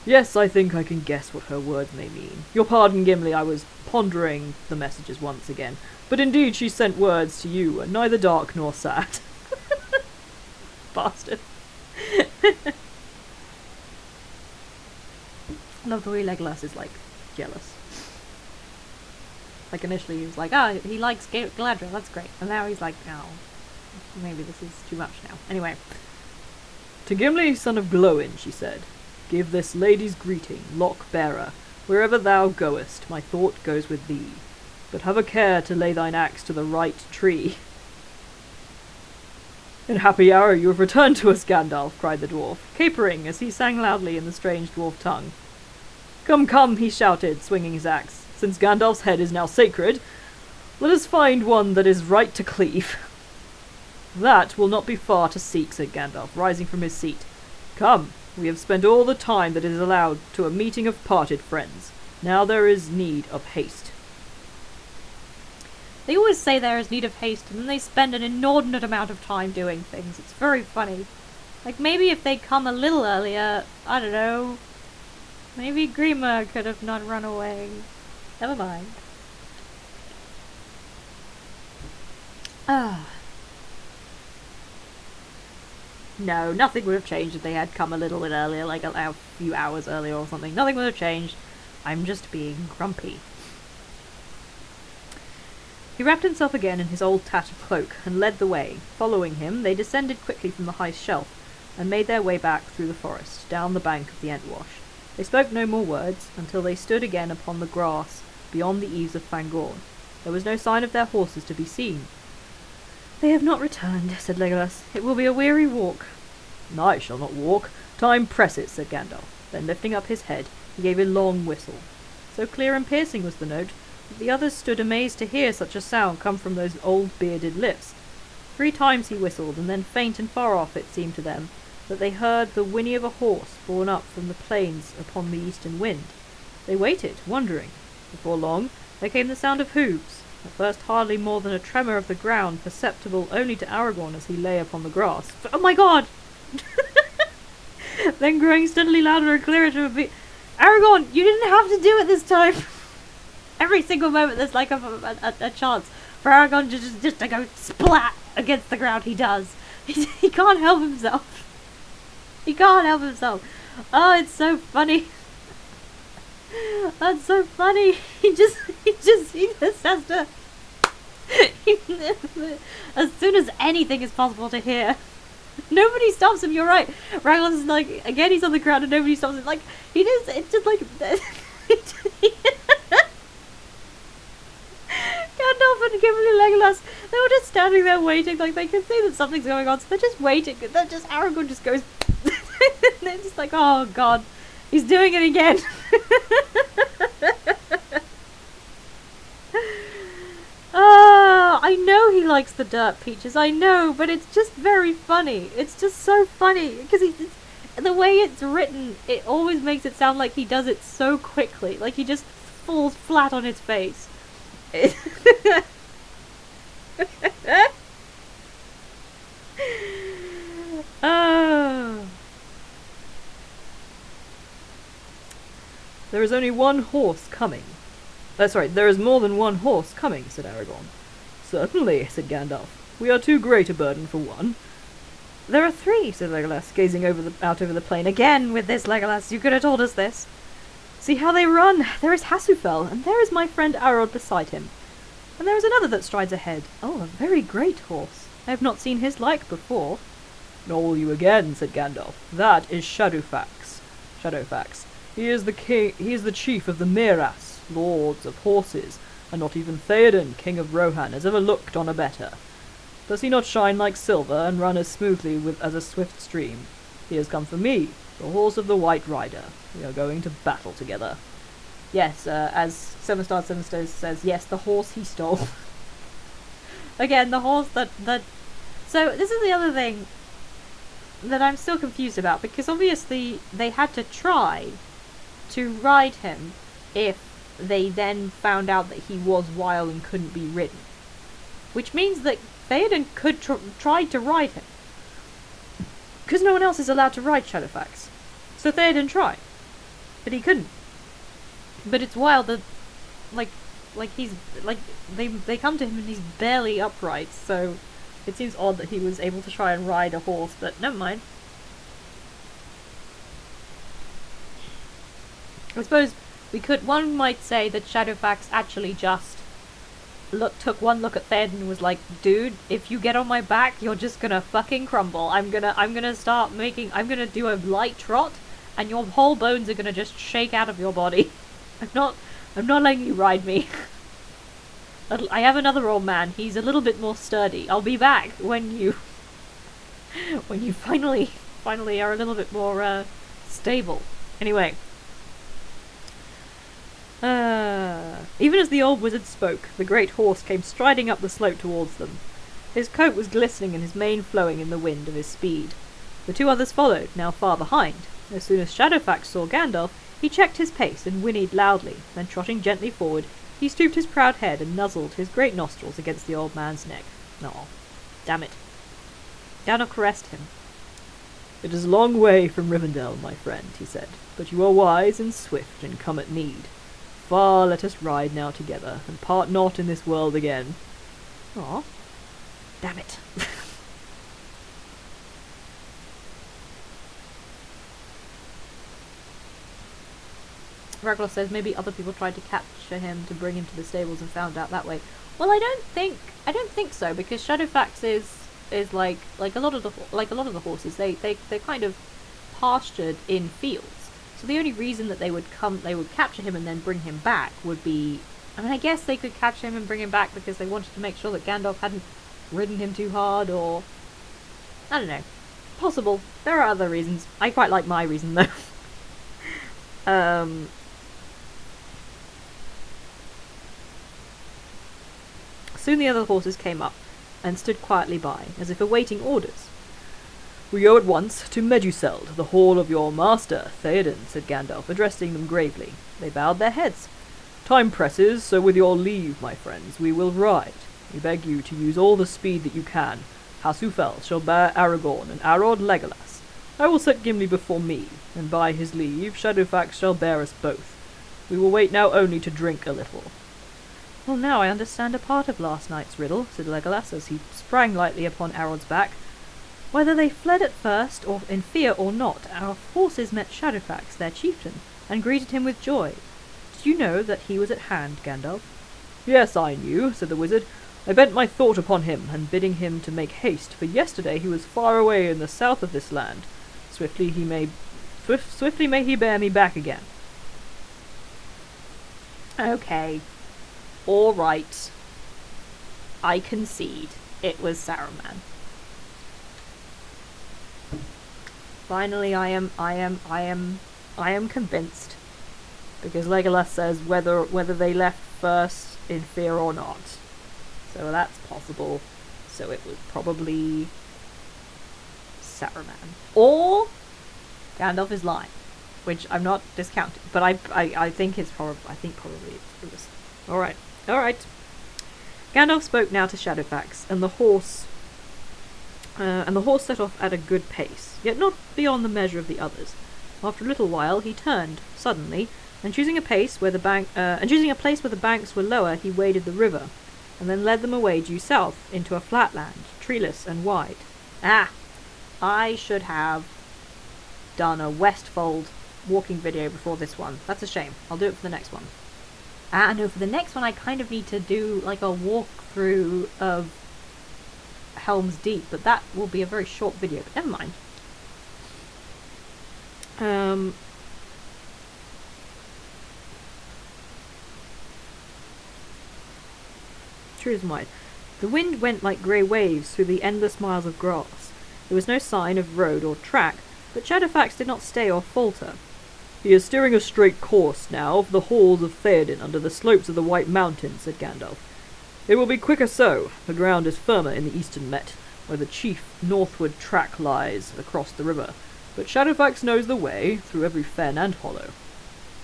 C: Yes, I think I can guess what her words may mean. Your pardon, Gimli, I was pondering the messages once again. But indeed she sent words to you, and neither dark nor sad.
A: Bastard. Love the way Legolas is, like, jealous. Like, initially he was like, he likes Galadriel, that's great. And now he's like, oh, maybe this is too much now. Anyway.
C: To Gimli, son of Glóin, she said, give this lady's greeting, Lock-bearer. Wherever thou goest, my thought goes with thee. But have a care to lay thine axe to the right tree. In happy hour you have returned to us, Gandalf, cried the dwarf, capering as he sang loudly in the strange dwarf tongue. Come, come, he shouted, swinging his axe. Since Gandalf's head is now sacred, let us find one that is right to cleave. That will not be far to seek, said Gandalf, rising from his seat. Come, we have spent all the time that is allowed to a meeting of parted friends. Now there is need of haste.
A: They always say there is need of haste, and then they spend an inordinate amount of time doing things. It's very funny. Like, maybe if they'd come a little earlier, I don't know, maybe Grima could have not run away. Never mind. No, nothing would have changed if they had come a little bit earlier, like a few hours earlier or something. Nothing would have changed. I'm just being grumpy. He wrapped himself again in his old tattered cloak and led the way. Following him, they descended quickly from the high shelf and made their way back through the forest, down the bank of the Entwash. They spoke no more words until they stood again upon the grass beyond the eaves of Fangorn. There was no sign of their horses to be seen.
B: They have not returned, said Legolas. It will be a weary walk.
C: I shall not walk. Time presses, said Gandalf. Then lifting up his head, he gave a long whistle.
A: So clear and piercing was the note that the others stood amazed to hear such a sound come from those old bearded lips. 3 times he whistled, and then faint and far off it seemed to them that they heard the whinny of a horse borne up from the plains upon the eastern wind. They waited, wondering. Before long, there came the sound of hooves, at first hardly more than a tremor of the ground, perceptible only to Aragorn as he lay upon the grass. Oh my god! Then growing steadily louder and clearer to Aragorn, you didn't have to do it this time. Every single moment there's like a chance for Aragorn just to go splat against the ground. He does. He can't help himself. He can't help himself. Oh, it's so funny. That's so funny. He just has to. As soon as anything is possible to hear, nobody stops him. You're right. Raglan's like, again, he's on the ground and nobody stops him. Like, he is. It's just like Gandalf and Gimli and Legolas, they were just standing there waiting. Like, they can see that something's going on, so they're just waiting. They're just, Aragorn just goes. They're just like, oh god, he's doing it again. I know he likes the dirt peaches, I know, but it's just very funny. It's just so funny because the way it's written, it always makes it sound like he does it so quickly, like he just falls flat on his face. Oh.
C: There is only one horse coming. There is more than one horse coming, said Aragorn. Certainly, said Gandalf. We are too great a burden for one.
A: There are three, said Legolas, gazing out over the plain. Again with this, Legolas, you could have told us this.
C: See how they run. There is Hasufel, and there is my friend Arod beside him. And there is another that strides ahead. Oh, a very great horse. I have not seen his like before. Nor will you again, said Gandalf. That is Shadowfax. He is the king. He is the chief of the Miras, lords of horses, and not even Theoden, king of Rohan, has ever looked on a better. Does he not shine like silver and run as smoothly as a swift stream? He has come for me, the horse of the White Rider. We are going to battle together.
A: Yes, as Seven Stars says, yes, the horse he stole. Again, the horse that. So this is the other thing that I'm still confused about, because obviously they had to try to ride him if they then found out that he was wild and couldn't be ridden. Which means that Theoden could try to ride him. Because no one else is allowed to ride Shadowfax. So Theoden tried. But he couldn't. But it's wild that, like he's, like, they come to him and he's barely upright, so it seems odd that he was able to try and ride a horse, but never mind. I suppose one might say that Shadowfax actually just took one look at Theoden and was like, dude, if you get on my back, you're just gonna fucking crumble. I'm gonna do a light trot, and your whole bones are gonna just shake out of your body. I'm not letting you ride me. I have another old man, he's a little bit more sturdy. I'll be back when you finally are a little bit more stable. Anyway. Even as the old wizard spoke, the great horse came striding up the slope towards them. His coat was glistening and his mane flowing in the wind of his speed. The two others followed, now far behind. As soon as Shadowfax saw Gandalf, he checked his pace and whinnied loudly, then trotting gently forward, he stooped his proud head and nuzzled his great nostrils against the old man's neck. Aw, damn it. Gandalf caressed him.
C: It is a long way from Rivendell, my friend, he said, but you are wise and swift and come at need. Far let us ride now together, and part not in this world again.
A: Aw, damn it. Ragnar says maybe other people tried to capture him to bring him to the stables and found out that way. Well, I don't think so, because Shadowfax is like a lot of the horses. They're kind of pastured in fields. So the only reason that they would capture him and then bring him back would be, I mean, I guess they could capture him and bring him back because they wanted to make sure that Gandalf hadn't ridden him too hard, or I don't know. Possible. There are other reasons. I quite like my reason though. Soon the other horses came up and stood quietly by, as if awaiting orders.
C: We go at once to Meduseld, the hall of your master, Theoden, said Gandalf, addressing them gravely. They bowed their heads. Time presses, so with your leave, my friends, we will ride. We beg you to use all the speed that you can. Hasufel shall bear Aragorn, and Arod Legolas. I will set Gimli before me, and by his leave Shadowfax shall bear us both. We will wait now only to drink a little.
A: Well, now I understand a part of last night's riddle, said Legolas as he sprang lightly upon Arod's back. Whether they fled at first, or in fear or not, our horses met Shadowfax, their chieftain, and greeted him with joy. Did you know that he was at hand, Gandalf?
C: Yes, I knew, said the wizard. I bent my thought upon him, and bidding him to make haste, for yesterday he was far away in the south of this land. Swiftly may he bear me back again.
A: Okay. All right. I concede. It was Saruman. Finally, I am convinced, because Legolas says whether they left first in fear or not. So that's possible. So it was probably Saruman, or Gandalf is lying, which I'm not discounting, but I think it's probably it was. All right. Gandalf spoke now to Shadowfax, and the horse set off at a good pace, yet not beyond the measure of the others. After a little while, he turned suddenly, and choosing a place where the banks were lower, he waded the river, and then led them away due south into a flat land, treeless and wide. I should have done a Westfold walking video before this one. That's a shame. I'll do it for the next one. No, for the next one I kind of need to do like a walkthrough of Helm's Deep, but that will be a very short video, but never mind. True as wide. The wind went like grey waves through the endless miles of grass. There was no sign of road or track, but Shadowfax did not stay or falter.
C: He is steering a straight course now for the halls of Theoden under the slopes of the White Mountains, said Gandalf. It will be quicker so. The ground is firmer in the eastern met, where the chief northward track lies across the river, but Shadowfax knows the way through every fen and hollow.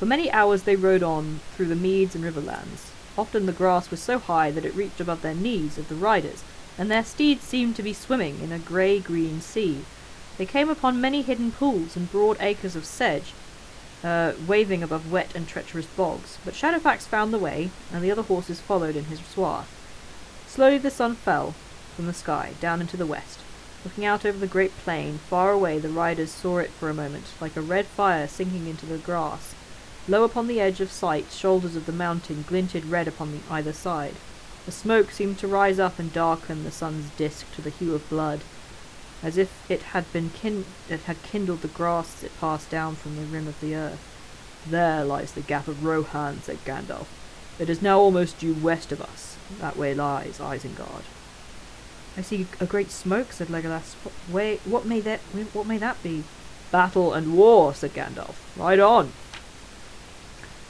A: For many hours they rode on through the meads and riverlands. Often the grass was so high that it reached above their knees of the riders, and their steeds seemed to be swimming in a grey-green sea. They came upon many hidden pools and broad acres of sedge, waving above wet and treacherous bogs, but Shadowfax found the way, and the other horses followed in his swath. Slowly the sun fell from the sky, down into the west. Looking out over the great plain, far away the riders saw it for a moment, like a red fire sinking into the grass. Low upon the edge of sight, shoulders of the mountain glinted red upon either side. The smoke seemed to rise up and darken the sun's disk to the hue of blood, as if it had kindled the grass as it passed down from the rim of the earth.
C: There lies the gap of Rohan, said Gandalf. It is now almost due west of us. That way lies Isengard.
A: I see a great smoke, said Legolas. What may that be?
C: Battle and war, said Gandalf. Ride on.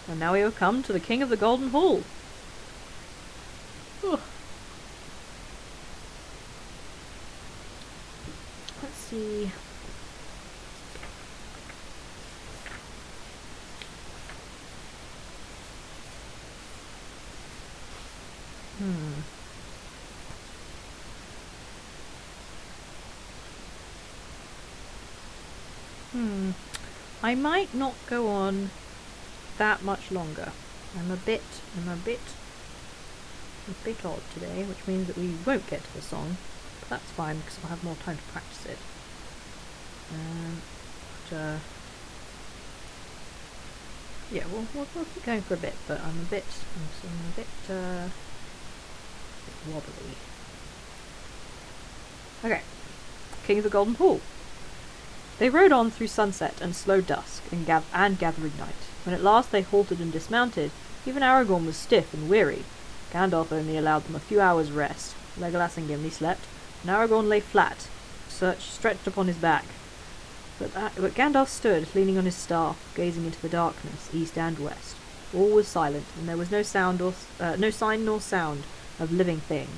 A: And now we have come to the King of the Golden Hall. Let's see. I might not go on that much longer. I'm a bit odd today, which means that we won't get to the song, but that's fine because I'll have more time to practice it. Yeah, we'll keep going for a bit, but I'm a bit wobbly. Okay, King of the Golden Hall. They rode on through sunset and slow dusk and gathering night. When at last they halted and dismounted, even Aragorn was stiff and weary. Gandalf only allowed them a few hours' rest. Legolas and Gimli slept, and Aragorn lay flat, stretched upon his back. But Gandalf stood, leaning on his staff, gazing into the darkness, east and west. All was silent, and there was no sign nor sound of living thing.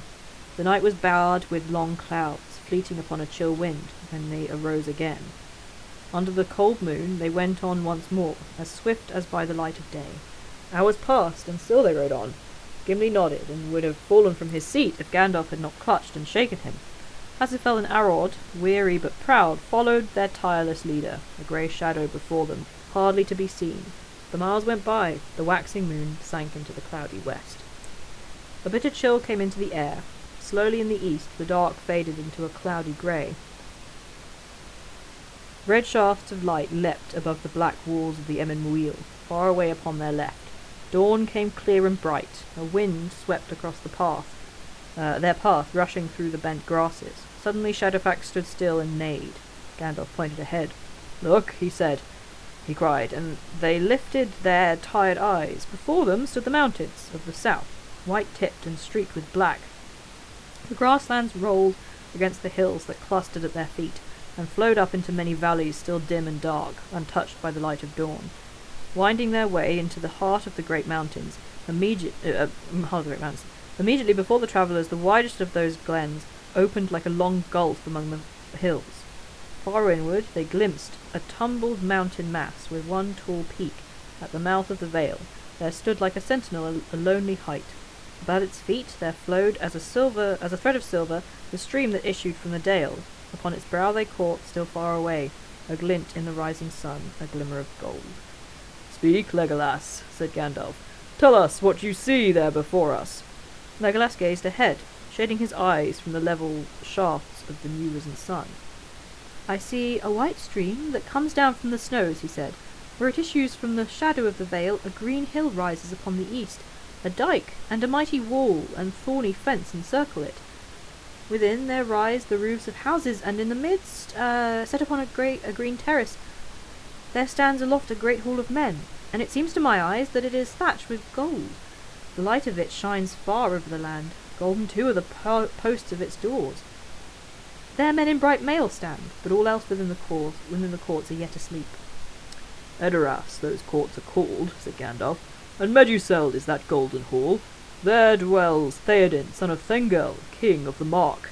A: The night was barred with long clouds, fleeting upon a chill wind, when they arose again. Under the cold moon they went on once more, as swift as by the light of day. Hours passed, and still they rode on. Gimli nodded, and would have fallen from his seat if Gandalf had not clutched and shaken him.
C: Pasiphae and Arod, weary but proud, followed their tireless leader, a grey shadow before them, hardly to be seen. The miles went by, the waxing moon sank into the cloudy west. A bitter chill came into the air. Slowly in the east, the dark faded into a cloudy grey. Red shafts of light leapt above the black walls of the Emmenmuil, far away upon their left. Dawn came clear and bright. A wind swept across their path, rushing through the bent grasses. Suddenly Shadowfax stood still and neighed. Gandalf pointed ahead. "Look," he said, he cried, and they lifted their tired eyes. Before them stood the mountains of the south, white-tipped and streaked with black. The grasslands rolled against the hills that clustered at their feet, and flowed up into many valleys still dim and dark, untouched by the light of dawn. Winding their way into the heart of the great mountains, immediately before the travellers, the widest of those glens opened like a long gulf among the hills. Far inward they glimpsed a tumbled mountain mass with one tall peak. At the mouth of the vale there stood like a sentinel a lonely height. About its feet there flowed, as a thread of silver, the stream that issued from the dale. Upon its brow they caught, still far away, a glint in the rising sun, a glimmer of gold. "Speak, Legolas," said Gandalf. "Tell us what you see there before us." Legolas gazed ahead, shading his eyes from the level shafts of the new-risen sun. "I see a white stream that comes down from the snows," he said. "Where it issues from the shadow of the vale, a green hill rises upon the east. A dyke and a mighty wall and thorny fence encircle it. Within there rise the roofs of houses, and in the midst, set upon a green terrace, there stands aloft a great hall of men, and it seems to my eyes that it is thatched with gold. The light of it shines far over the land. Golden too are the posts of its doors. There men in bright mail stand, but all else within the courts are yet asleep." "Edoras, those courts are called," said Gandalf, "and Meduseld is that golden hall. There dwells Theoden, son of Thengel, king of the Mark.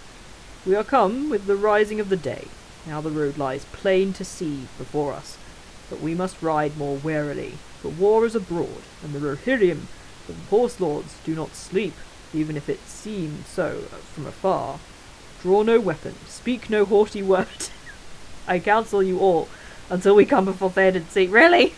C: We are come with the rising of the day. Now the road lies plain to see before us, but we must ride more warily, for war is abroad, and the Rohirrim, the horse lords, do not sleep, even if it seem so from afar. Draw no weapon, speak no haughty word. I counsel you all, until we come before Theoden's seat." Really?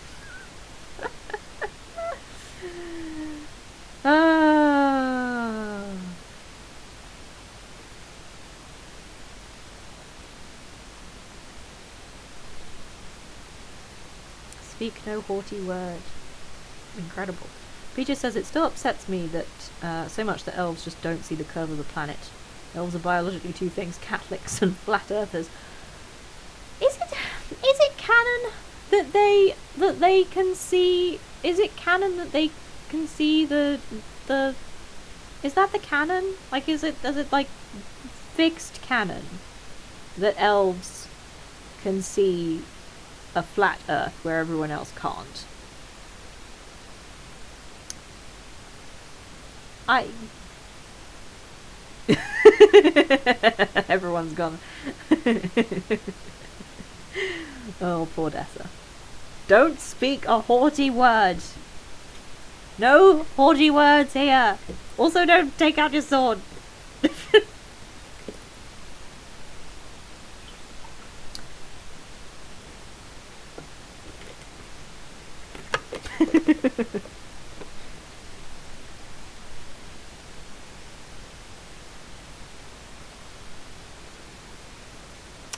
A: Speak no haughty word. Incredible. Peter says it still upsets me that so much that elves just don't see the curve of the planet. Elves are biologically two things: Catholics and flat earthers. Is it canon that they can see? Is it canon that they can see the? Is that the canon? Like, is it like fixed canon that elves can see a flat Earth where everyone else can't? Everyone's gone. Oh, poor Dessa. Don't speak a haughty word. No haughty words here. Also, don't take out your sword.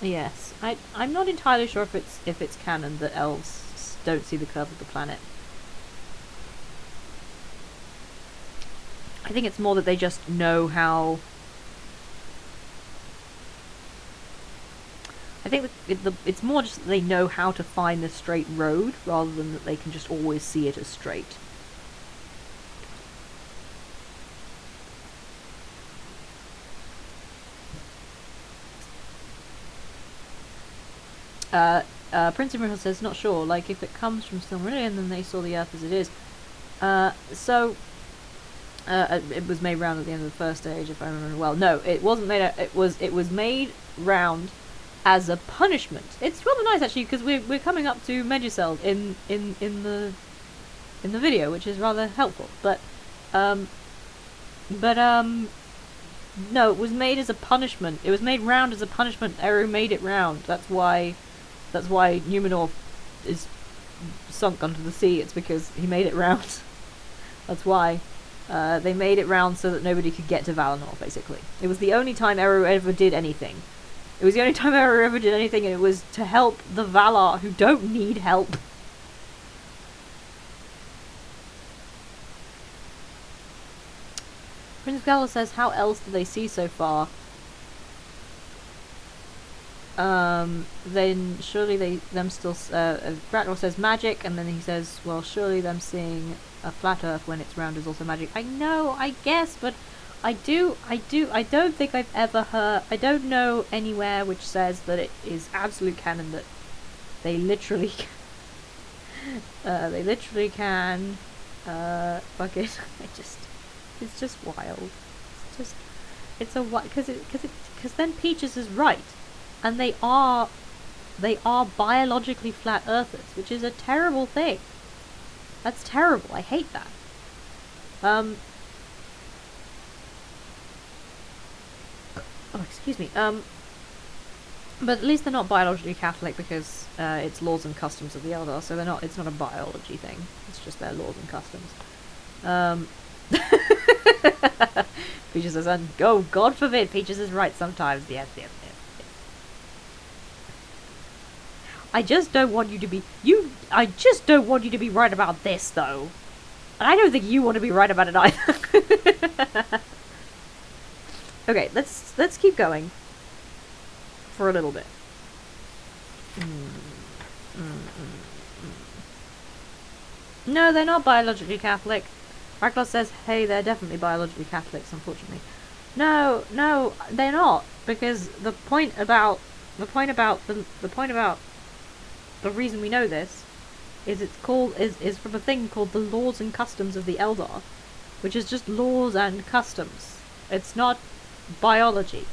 A: Yes, I'm not entirely sure if it's canon that elves don't see the curve of the planet. I think it's more that they just know how. I think it's more just that they know how to find the straight road rather than that they can just always see it as straight. Prince Imrahil says, not sure, like if it comes from Silmarillion then they saw the Earth as it is. It was made round at the end of the First Age, if I remember well. No, it wasn't made, it was made round as a punishment. It's rather nice actually, because we're coming up to Meduseld in the video, which is rather helpful. But No, it was made as a punishment. It was made round as a punishment. Eru made it round. That's why Numenor is sunk under the sea. It's because he made it round. That's why. They made it round so that nobody could get to Valinor, basically. It was the only time Eru ever did anything. It was the only time Eru ever did anything, and it was to help the Valar who don't need help. Prince Galar says, how else do they see so far? Then surely Ratnor says magic, and then he says, well, surely them seeing a flat earth when it's round is also magic. I know, I guess, but I don't think I've ever heard, I don't know anywhere which says that it is absolute canon that they literally, can, fuck it, it's just wild. Because then Peaches is right. And they are biologically flat earthers, which is a terrible thing. That's terrible. I hate that. Oh, excuse me. But at least they're not biologically Catholic because it's laws and customs of the Eldar, so it's not a biology thing. It's just their laws and customs. Peaches says, and go, God forbid, Peaches is right sometimes. Yes. I just don't want you to be right about this, though. And I don't think you want to be right about it either. Okay, let's keep going. For a little bit. No, they're not biologically Catholic. Ragnar says, hey, they're definitely biologically Catholics, unfortunately. No, they're not. Because the point about the reason we know this is is from a thing called the laws and customs of the Eldar, which is just laws and customs. It's not biology,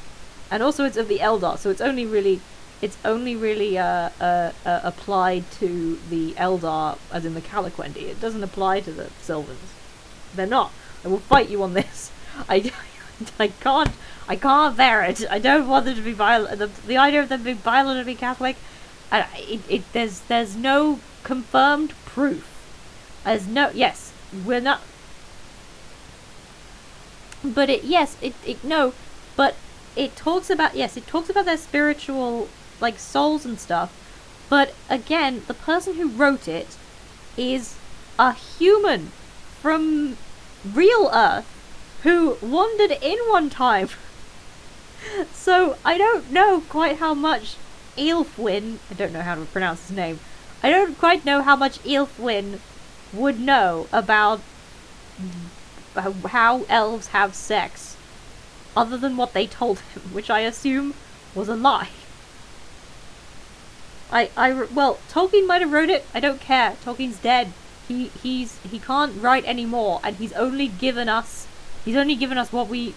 A: and also it's of the Eldar, so it's only really applied to the Eldar, as in the Calaquendi. It doesn't apply to the Sylvans. They're not. I will fight you on this. I can't bear it. I don't want them to be violent. The idea of them being violently Catholic. There's no confirmed proof. Yes, we're not. But it talks about their spiritual, like, souls and stuff. But again, the person who wrote it is a human from real Earth who wandered in one time. So I don't know quite how much Aelfwin, I don't know how to pronounce his name, I don't quite know how much Aelfwin would know about how elves have sex, other than what they told him, which I assume was a lie. Well, Tolkien might have wrote it, I don't care, Tolkien's dead. He can't write anymore, and he's only given us what we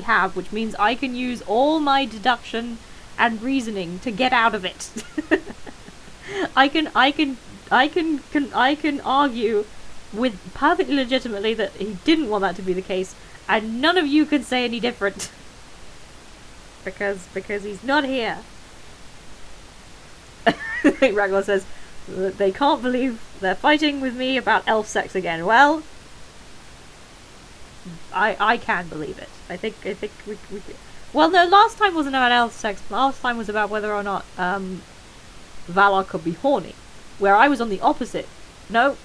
A: have, which means I can use all my deduction and reasoning to get out of it. I can argue with perfectly legitimately that he didn't want that to be the case, and none of you can say any different. because he's not here. Ragnar says that they can't believe they're fighting with me about elf sex again. Well, I can believe it. I think we well, no, last time wasn't about elf sex. Last time was about whether or not Valar could be horny. Where I was on the opposite. Nope.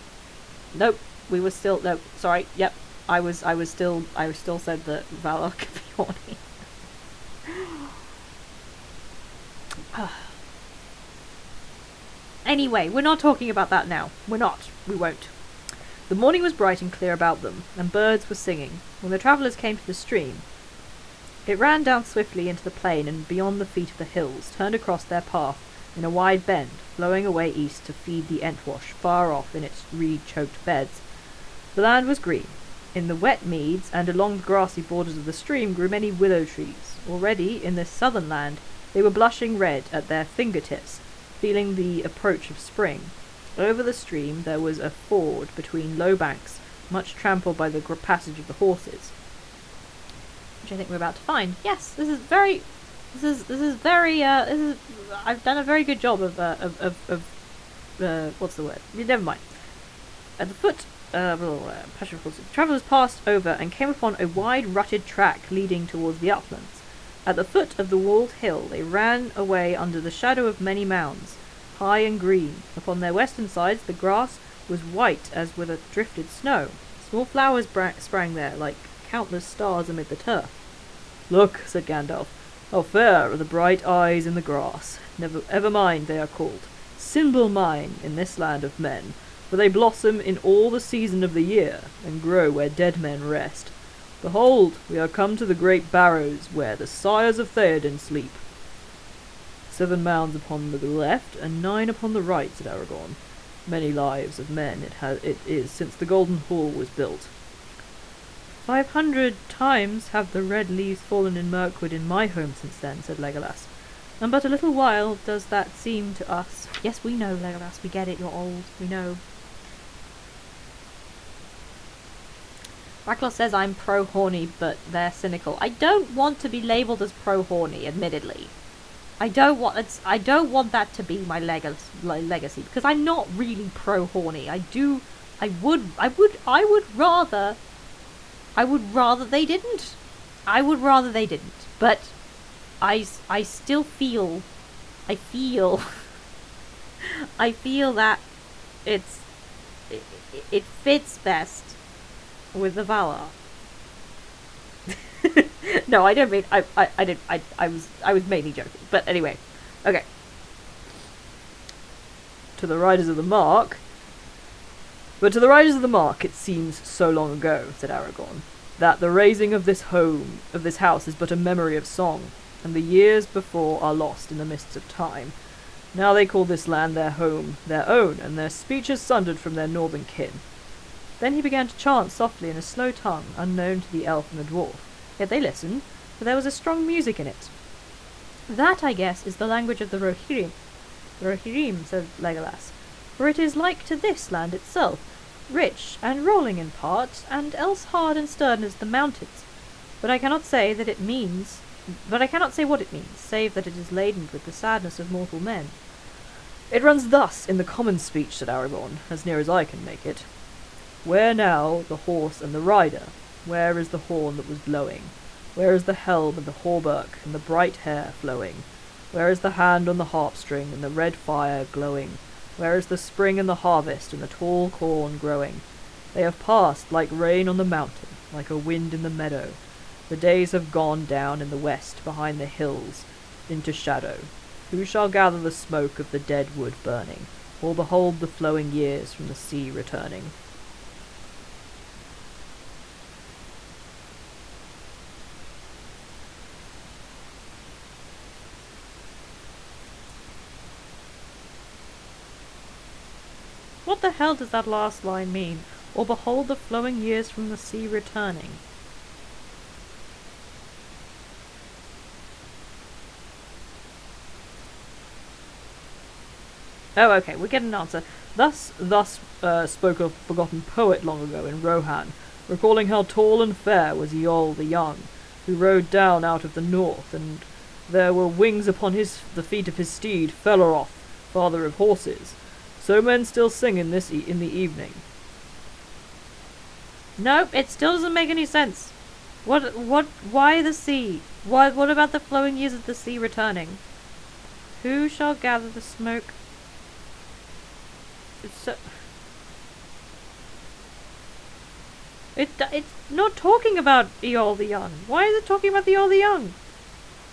A: We were still sorry. Yep. I still said that Valar could be horny. Anyway, we're not talking about that now. We're not. We won't. The morning was bright and clear about them, and birds were singing. When the travellers came to the stream, it ran down swiftly into the plain and beyond the feet of the hills, turned across their path in a wide bend, flowing away east to feed the Entwash far off in its reed-choked beds. The land was green. In the wet meads and along the grassy borders of the stream grew many willow trees. Already, in this southern land, they were blushing red at their fingertips, feeling the approach of spring. Over the stream there was a ford between low banks, much trampled by the passage of the horses. which I think we're about to find. Yes, this is very. This is very. This is. I've done a very good job of what's the word? Never mind. At the foot. Travellers passed over and came upon a wide rutted track leading towards the uplands. At the foot of the walled hill they ran away under the shadow of many mounds, high and green. Upon their western sides the grass was white as with a drifted snow. Small flowers sprang there, like countless stars amid the turf.
C: Look, said Gandalf, how fair are the bright eyes in the grass. Never ever mind they are called. Symbol mine in this land of men, for they blossom in all the season of the year, and grow where dead men rest. Behold, we are come to the great barrows, where the sires of Theoden sleep. 7 mounds upon the left, and 9 upon the right, said Aragorn. Many lives of men it is since the Golden Hall was built.
A: 500 times have the red leaves fallen in Mirkwood in my home since then, said Legolas. And but a little while does that seem to us. Yes, we know, Legolas, we get it, you're old, we know. Racklow says I'm pro-horny, but they're cynical. I don't want to be labelled as pro-horny, admittedly. I don't want that to be my legacy, because I'm not really pro-horny. I would rather they didn't. I would rather they didn't. But I still feel I feel that it fits best with the Valar. No, I don't mean I was mainly joking. But anyway. Okay.
C: To the riders of the Mark. But to the riders of the Mark it seems so long ago, said Aragorn, that the raising of this house is but a memory of song, and the years before are lost in the mists of time. Now they call this land their home, their own, and their speech is sundered from their northern kin. Then he began to chant softly in a slow tongue, unknown to the elf and the dwarf. Yet they listened, for there was a strong music in it. That, I guess, is the language of the Rohirrim. The Rohirrim, said Legolas, for it is like to this land itself, rich and rolling in parts, and else hard and stern as the mountains. But I cannot say what it means, save that it is laden with the sadness of mortal men. It runs thus in the common speech, said Aragorn, as near as I can make it. Where now the horse and the rider? Where is the horn that was blowing? Where is the helm and the hauberk and the bright hair flowing? Where is the hand on the harp-string and the red fire glowing? Where is the spring and the harvest and the tall corn growing? They have passed like rain on the mountain, like a wind in the meadow. The days have gone down in the west behind the hills into shadow. Who shall gather the smoke of the dead wood burning, or behold the flowing years from the sea returning?
A: What the hell does that last line mean? Or behold the flowing years from the sea returning? Oh, okay, we get an answer. Thus spoke a forgotten poet long ago in Rohan, recalling how tall and fair was Eol the Young, who rode down out of the north, and there were wings upon the feet of his steed, Felaroth, father of horses. So men still sing in in the evening. No, it still doesn't make any sense. Why the sea? What about the flowing years of the sea returning? Who shall gather the smoke? It's not talking about Eol the Young. Why is it talking about the Eol the Young?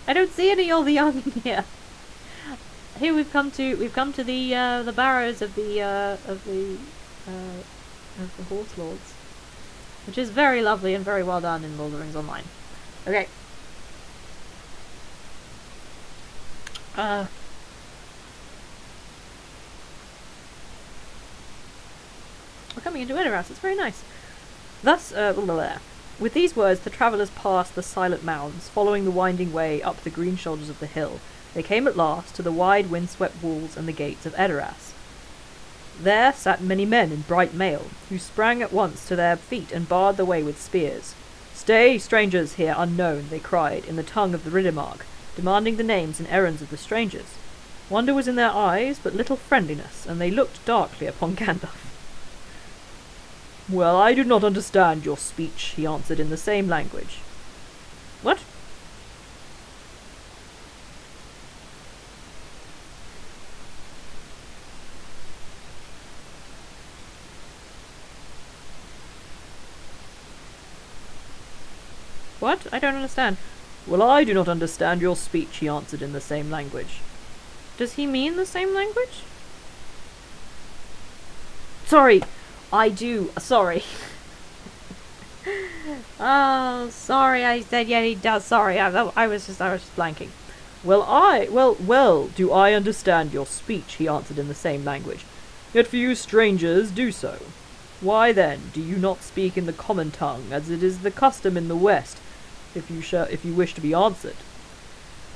A: I don't see any Eol the Young in here. Here we've come to the barrows of the horse lords, which is very lovely and very well done in Lord of the Rings Online. Okay. We're coming into Edoras. It's very nice. Thus, with these words, the travellers passed the silent mounds, following the winding way up the green shoulders of the hill. They came at last to the wide wind-swept walls and the gates of Edoras. There sat many men in bright mail, who sprang at once to their feet and barred the way with spears.
C: Stay, strangers here unknown, they cried, in the tongue of the Riddermark, demanding the names and errands of the strangers. Wonder was in their eyes, but little friendliness, and they looked darkly upon Gandalf. Well, I do not understand your speech, he answered in the same language. What? What? I don't understand. Well, I do not understand your speech, he answered in the same language. Does he mean the same language? Sorry, I do. Sorry. Oh, sorry, I said yeah, he does. Sorry, I was just blanking. Well, do I understand your speech, he answered in the same language. Yet for you strangers do so. Why then do you not speak in the common tongue, as it is the custom in the West, if you wish to be answered?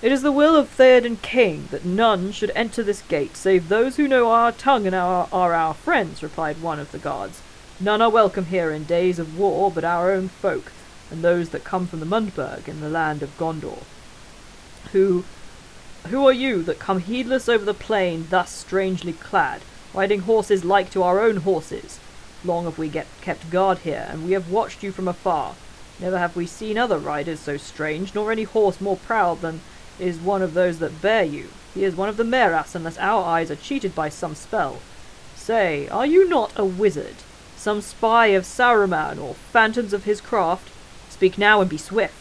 C: It is the will of Theoden King that none should enter this gate save those who know our tongue and are our friends, replied one of the guards. None are welcome here in days of war but our own folk, and those that come from the Mundburg in the land of Gondor. Who are you that come heedless over the plain thus strangely clad, riding horses like to our own horses? Long have we kept guard here, and we have watched you from afar. Never have we seen other riders so strange, nor any horse more proud than is one of those that bear you. He is one of the Meras, unless our eyes are cheated by some spell. Say, are you not a wizard? Some spy of Saruman, or phantoms of his craft? Speak now and be swift.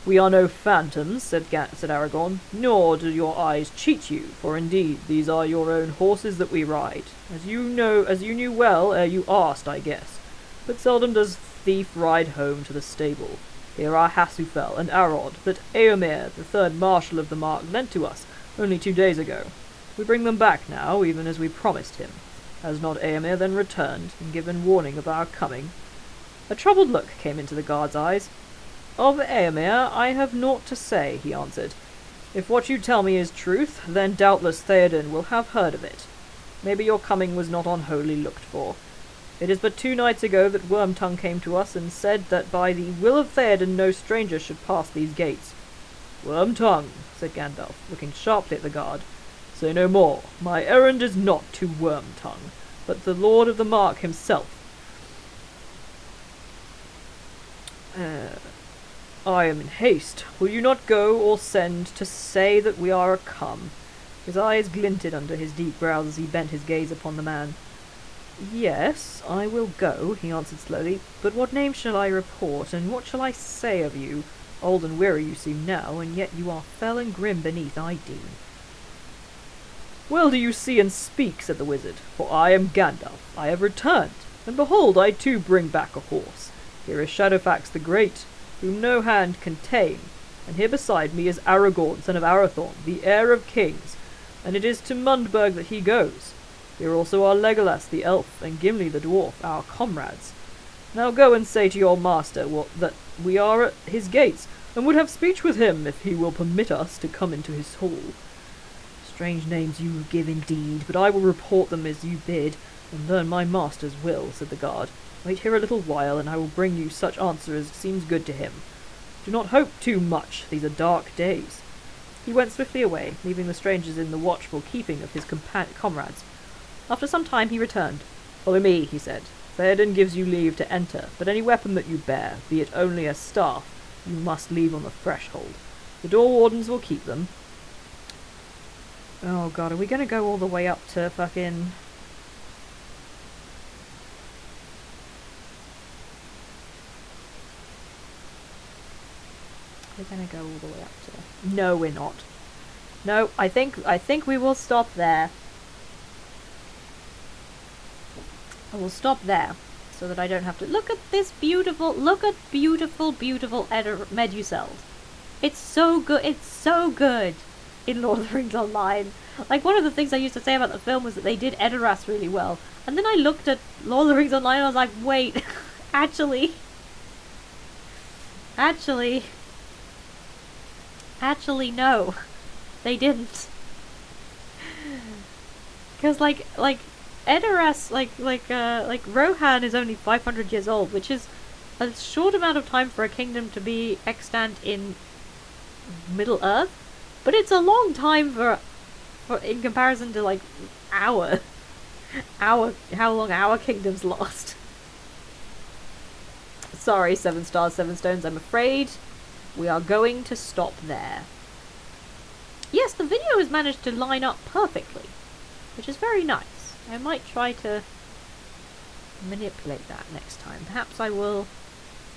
C: We are no phantoms, said Aragorn, nor do your eyes cheat you, for indeed these are your own horses that we ride. As you knew well ere you asked, I guess. But seldom does thief ride home to the stable. Here are Hasufel and Arod, that Eomer, the third marshal of the Mark, lent to us only 2 days ago. We bring them back now, even as we promised him. Has not Eomer then returned, and given warning of our coming? A troubled look came into the guard's eyes. Of Eomer I have naught to say, he answered. If what you tell me is truth, then doubtless Theoden will have heard of it. Maybe your coming was not unwholly looked for. It is but 2 nights ago that Wormtongue came to us and said that by the will of Theoden no stranger should pass these gates. Wormtongue, said Gandalf, looking sharply at the guard. Say no more. My errand is not to Wormtongue, but the Lord of the Mark himself. I am in haste. Will you not go or send to say that we are come? His eyes glinted under his deep brows as he bent his gaze upon the man. Yes, I will go, he answered slowly, but what name shall I report, and what shall I say of you? Old and weary you seem now, and yet you are fell and grim beneath, I deem. Well do you see and speak, said the wizard, for I am Gandalf. I have returned, and behold, I too bring back a horse. Here is Shadowfax the Great, whom no hand can tame, and here beside me is Aragorn, son of Arathorn, the heir of kings, and it is to Mundburg that he goes. Here also are Legolas the elf, and Gimli the dwarf, our comrades. Now go and say to your master that we are at his gates, and would have speech with him, if he will permit us to come into his hall. Strange names you give indeed, but I will report them as you bid, and learn my master's will, said the guard. Wait here a little while, and I will bring you such answer as seems good to him. Do not hope too much, these are dark days. He went swiftly away, leaving the strangers in the watchful keeping of his comrades. After some time he returned. Follow me, he said. Theoden gives you leave to enter, but any weapon that you bear, be it only a staff, you must leave on the threshold. The door wardens will keep them.
A: Oh god, are we gonna go all the way up to fucking... We're gonna go all the way up to... No, we're not. No, I think we will stop there. I will stop there, so that I don't have to... Look at beautiful Meduseld. It's so good in Lord of the Rings Online. Like, one of the things I used to say about the film was that they did Edoras really well. And then I looked at Lord of the Rings Online and I was like, wait, actually, no, they didn't. Because, like, Edoras, like Rohan is only 500 years old, which is a short amount of time for a kingdom to be extant in Middle Earth, but it's a long time for in comparison to like our how long our kingdoms last. Sorry, 7 stars, 7 stones. I'm afraid we are going to stop there. Yes, the video has managed to line up perfectly, which is very nice. I might try to manipulate that next time. Perhaps I will,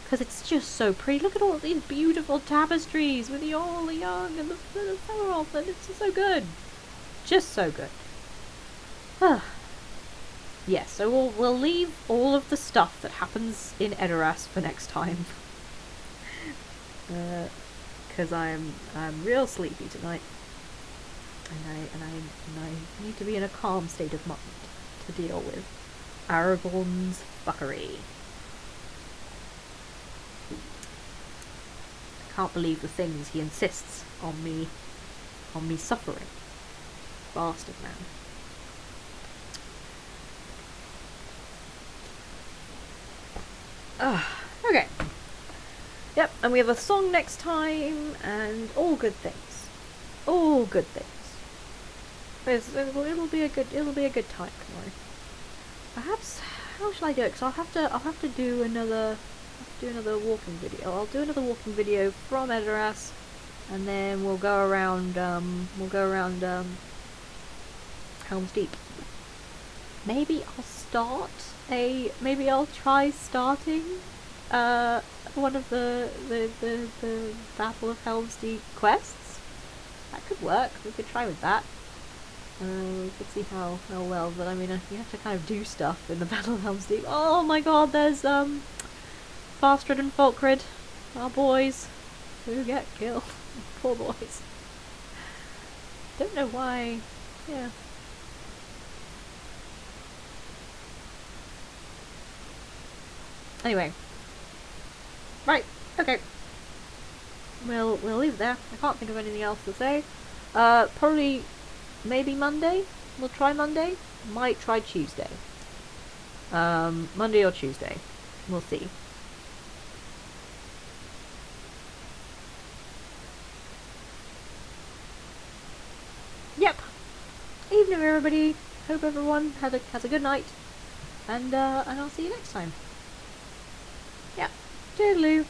A: because it's just so pretty. Look at all these beautiful tapestries with all the young and the summer off, and it's just so good. Just so good. Yes, so we'll leave all of the stuff that happens in Edoras for next time. Because I'm real sleepy tonight. And I need to be in a calm state of mind to deal with Aragorn's fuckery. I can't believe the things he insists on me suffering. Bastard man. Okay. Yep, and we have a song next time, and all good things. All good things. It'll be a good time tomorrow. Perhaps, how shall I do it? Because I'll have to do another walking video. I'll do another walking video from Edoras, and then we'll go around Helm's Deep. Maybe I'll try starting one of the Battle of Helm's Deep quests. That could work. We could try with that. We could see how well, but I mean, you have to kind of do stuff in the Battle of Helm's Deep. Oh my god, there's Fastred and Falkred, our boys, who get killed. Poor boys. Don't know why. Yeah. Anyway. Right, okay. We'll leave it there. I can't think of anything else to say. Probably, maybe Monday? We'll try Monday? Might try Tuesday. Monday or Tuesday. We'll see. Yep. Evening, everybody. Hope everyone has a good night. And I'll see you next time. Yeah. Toodaloo.